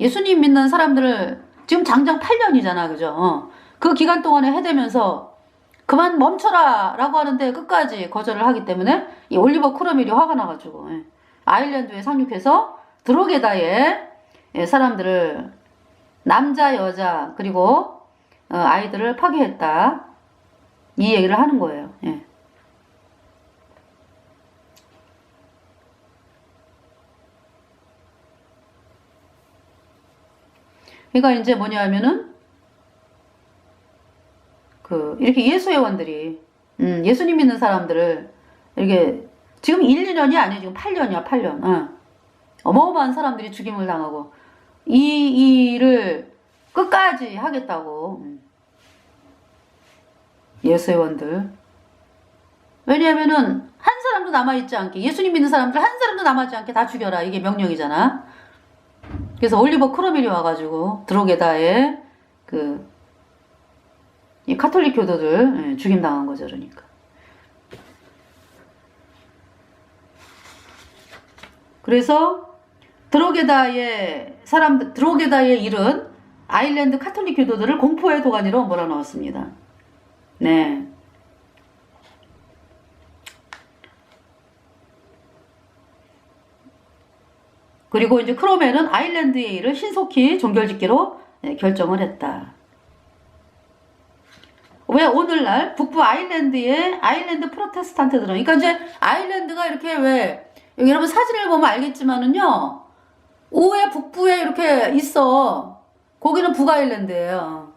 S1: 예수님 믿는 사람들을 지금 장장 8년이잖아, 그죠? 그 기간 동안에 해대면서 그만 멈춰라 라고 하는데 끝까지 거절을 하기 때문에 이 올리버 크로멜이 화가 나가지고 아일랜드에 상륙해서 드로게다의 사람들을, 남자, 여자, 그리고 아이들을 파괴했다, 이 얘기를 하는 거예요. 그러니까 이제 뭐냐면은 이렇게 예수 회원들이 예수님 믿는 사람들을 이렇게 지금 1, 2년이 아니에요. 지금 8년이야, 8년. 어마어마한 사람들이 죽임을 당하고 이 일을 끝까지 하겠다고. 예수 회원들. 왜냐하면은 한 사람도 남아있지 않게, 예수님 믿는 사람들 한 사람도 남아있지 않게 다 죽여라, 이게 명령이잖아. 그래서 올리버 크로멜이 와가지고 드로게다의 이 카톨릭 교도들 죽임당한 거죠. 그러니까. 그래서 드로게다의 일은 아일랜드 카톨릭 교도들을 공포의 도가니로 몰아넣었습니다. 네. 그리고 이제 크로멜은 아일랜드의 일을 신속히 종결짓기로 결정을 했다. 왜 오늘날 북부 아일랜드의 아일랜드 프로테스탄트들은, 그러니까 이제 아일랜드가 이렇게 여기 여러분 사진을 보면 알겠지만은요, 우회 북부에 이렇게 있어. 거기는 북아일랜드예요.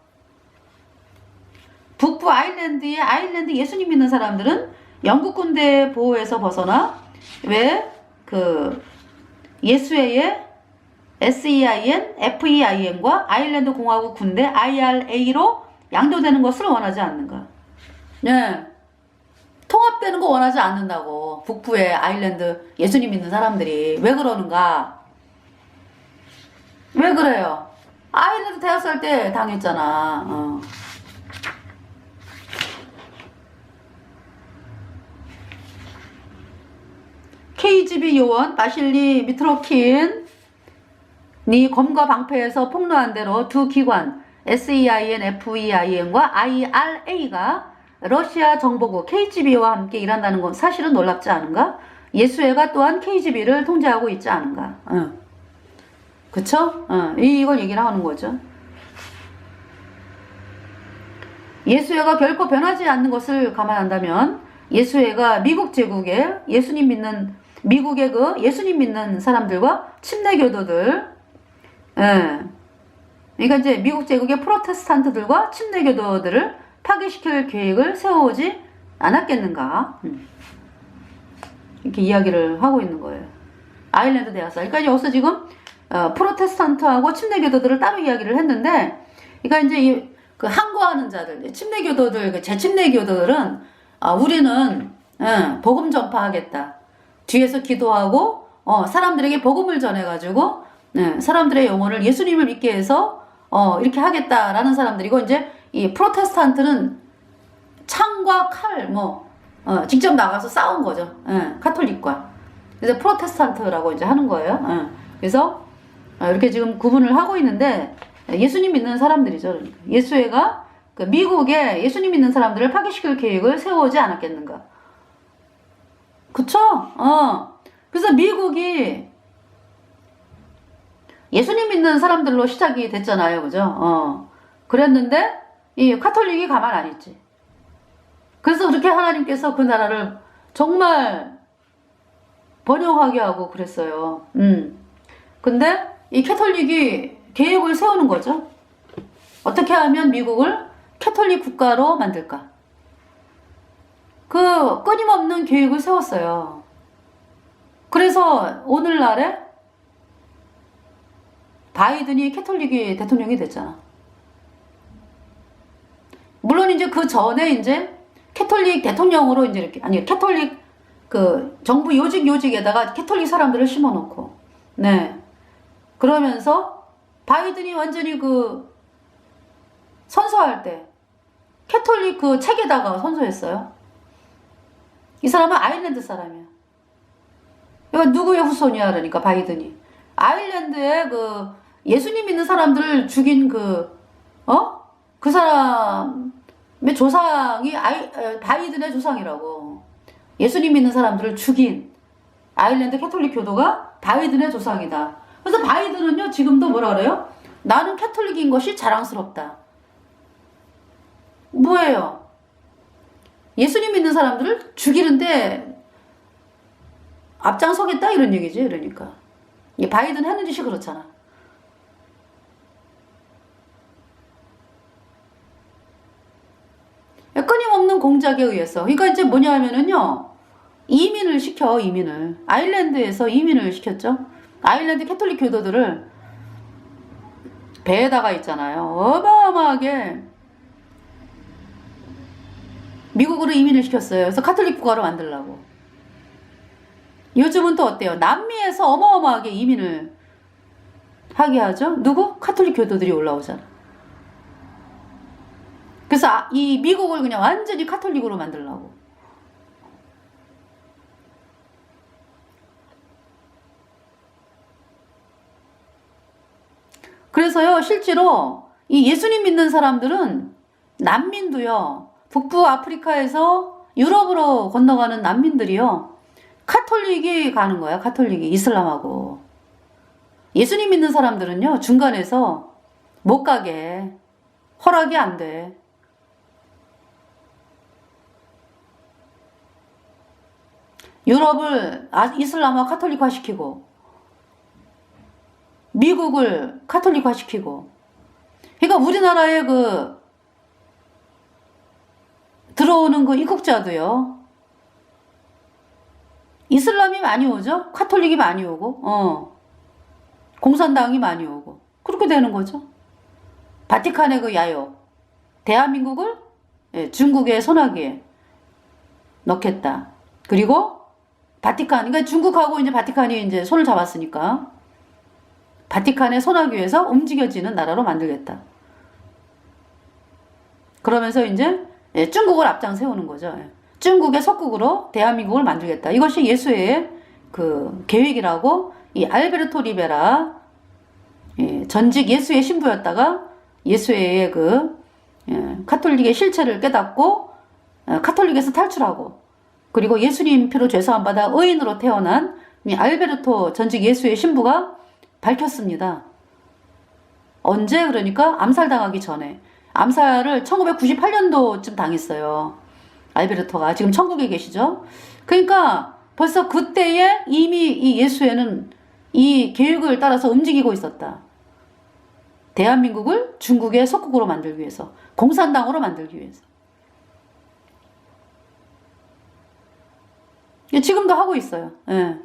S1: 북부 아일랜드의 아일랜드 예수님 믿는 사람들은 영국 군대 보호에서 벗어나 예수회의 SEIN, FEIN과 아일랜드 공화국 군대 IRA로 양도되는 것을 원하지 않는가. 네. 통합되는 거 원하지 않는다고. 북부의 아일랜드 예수님 믿는 사람들이. 왜 그러는가? 왜 그래요? 아일랜드 대학살 때 당했잖아. KGB 요원 바실리 미트로킨이 검거 방패에서 폭로한 대로 두 기관 SEIN, FEIN과 IRA가 러시아 정보국 KGB와 함께 일한다는 건 사실은 놀랍지 않은가? 예수회가 또한 KGB를 통제하고 있지 않은가? 그쵸? 이걸 얘기를 하는 거죠. 예수회가 결코 변하지 않는 것을 감안한다면 예수회가 미국 제국의 예수님 믿는 미국의 예수님 믿는 사람들과 침례교도들, 그러니까 이제 미국 제국의 프로테스탄트들과 침례교도들을 파괴시킬 계획을 세워오지 않았겠는가? 이렇게 이야기를 하고 있는 거예요. 아일랜드 대학사. 그러니까 여기서 지금 프로테스탄트하고 침례교도들을 따로 이야기를 했는데, 그러니까 이제 그 항거하는 자들, 침례교도들, 그 재침례교도들은 우리는 복음 전파하겠다. 뒤에서 기도하고 사람들에게 복음을 전해가지고 사람들의 영혼을 예수님을 믿게 해서 이렇게 하겠다라는 사람들이고, 이제 이 프로테스탄트는 창과 칼 직접 나가서 싸운 거죠. 카톨릭과. 그래서 프로테스탄트라고 이제 하는 거예요. 그래서 이렇게 지금 구분을 하고 있는데, 예수님 믿는 사람들이죠. 그러니까 예수회가 그 미국에 예수님 믿는 사람들을 파괴시킬 계획을 세워오지 않았겠는가. 그쵸? 그래서 미국이 예수님 믿는 사람들로 시작이 됐잖아요. 그죠? 그랬는데 이 카톨릭이 가만 안 있지. 그래서 그렇게 하나님께서 그 나라를 정말 번영하게 하고 그랬어요. 근데 이 캐톨릭이 계획을 세우는 거죠. 어떻게 하면 미국을 캐톨릭 국가로 만들까? 그 끊임없는 계획을 세웠어요. 그래서 오늘날에 바이든이 캐톨릭이 대통령이 됐잖아. 물론 이제 그 전에 이제 캐톨릭 대통령으로 이제 이렇게, 아니, 캐톨릭 그 정부 요직에다가 캐톨릭 사람들을 심어놓고, 그러면서 바이든이 완전히 그 선서할 때 캐톨릭 그 책에다가 선서했어요. 이 사람은 아일랜드 사람이야. 이거 누구의 후손이야? 그러니까 바이든이 아일랜드에 그 예수님 믿는 사람들을 죽인 그 사람의 조상이 바이든의 조상이라고. 예수님 믿는 사람들을 죽인 아일랜드 캐톨릭 교도가 바이든의 조상이다. 그래서 바이든은요, 지금도 뭐라 그래요? 나는 캐톨릭인 것이 자랑스럽다. 뭐예요? 예수님 믿는 사람들을 죽이는데 앞장서겠다? 이런 얘기지. 그러니까 바이든 하는 짓이 그렇잖아. 끊임없는 공작에 의해서. 그러니까 이제 뭐냐 하면은요, 이민을 시켜. 아일랜드에서 이민을 시켰죠. 아일랜드 캐톨릭 교도들을 배에다가 있잖아요. 어마어마하게 미국으로 이민을 시켰어요. 그래서 카톨릭 국가로 만들려고. 요즘은 또 어때요? 남미에서 어마어마하게 이민을 하게 하죠. 누구? 카톨릭 교도들이 올라오잖아. 그래서 이 미국을 그냥 완전히 카톨릭으로 만들려고. 그래서요, 실제로 이 예수님 믿는 사람들은 난민도요, 북부 아프리카에서 유럽으로 건너가는 난민들이요, 카톨릭이 가는 거야. 카톨릭이 이슬람하고. 예수님 믿는 사람들은요, 중간에서 못 가게 허락이 안 돼. 유럽을 이슬람화 카톨릭화 시키고, 미국을 카톨릭화 시키고. 그러니까 우리나라에 그 들어오는 그 입국자도요, 이슬람이 많이 오죠. 카톨릭이 많이 오고, 공산당이 많이 오고. 그렇게 되는 거죠. 바티칸의 그 야욕, 대한민국을 중국의 손아귀에 넣겠다. 그리고 바티칸, 그러니까 중국하고 이제 바티칸이 이제 손을 잡았으니까 바티칸의 손아귀에서 움직여지는 나라로 만들겠다. 그러면서 이제 중국을 앞장 세우는 거죠. 중국의 속국으로 대한민국을 만들겠다. 이것이 예수의 그 계획이라고 이 알베르토 리베라, 전직 예수의 신부였다가 예수의 그 카톨릭의 실체를 깨닫고 카톨릭에서 탈출하고, 그리고 예수님 피로 죄사함 받아 의인으로 태어난 이 알베르토 전직 예수의 신부가 밝혔습니다. 언제? 그러니까 암살당하기 전에. 암살을 1998년도쯤 당했어요. 알베르토가. 지금 천국에 계시죠? 그러니까 벌써 그때에 이미 이 예수에는 이 계획을 따라서 움직이고 있었다. 대한민국을 중국의 속국으로 만들기 위해서, 공산당으로 만들기 위해서. 지금도 하고 있어요. 예.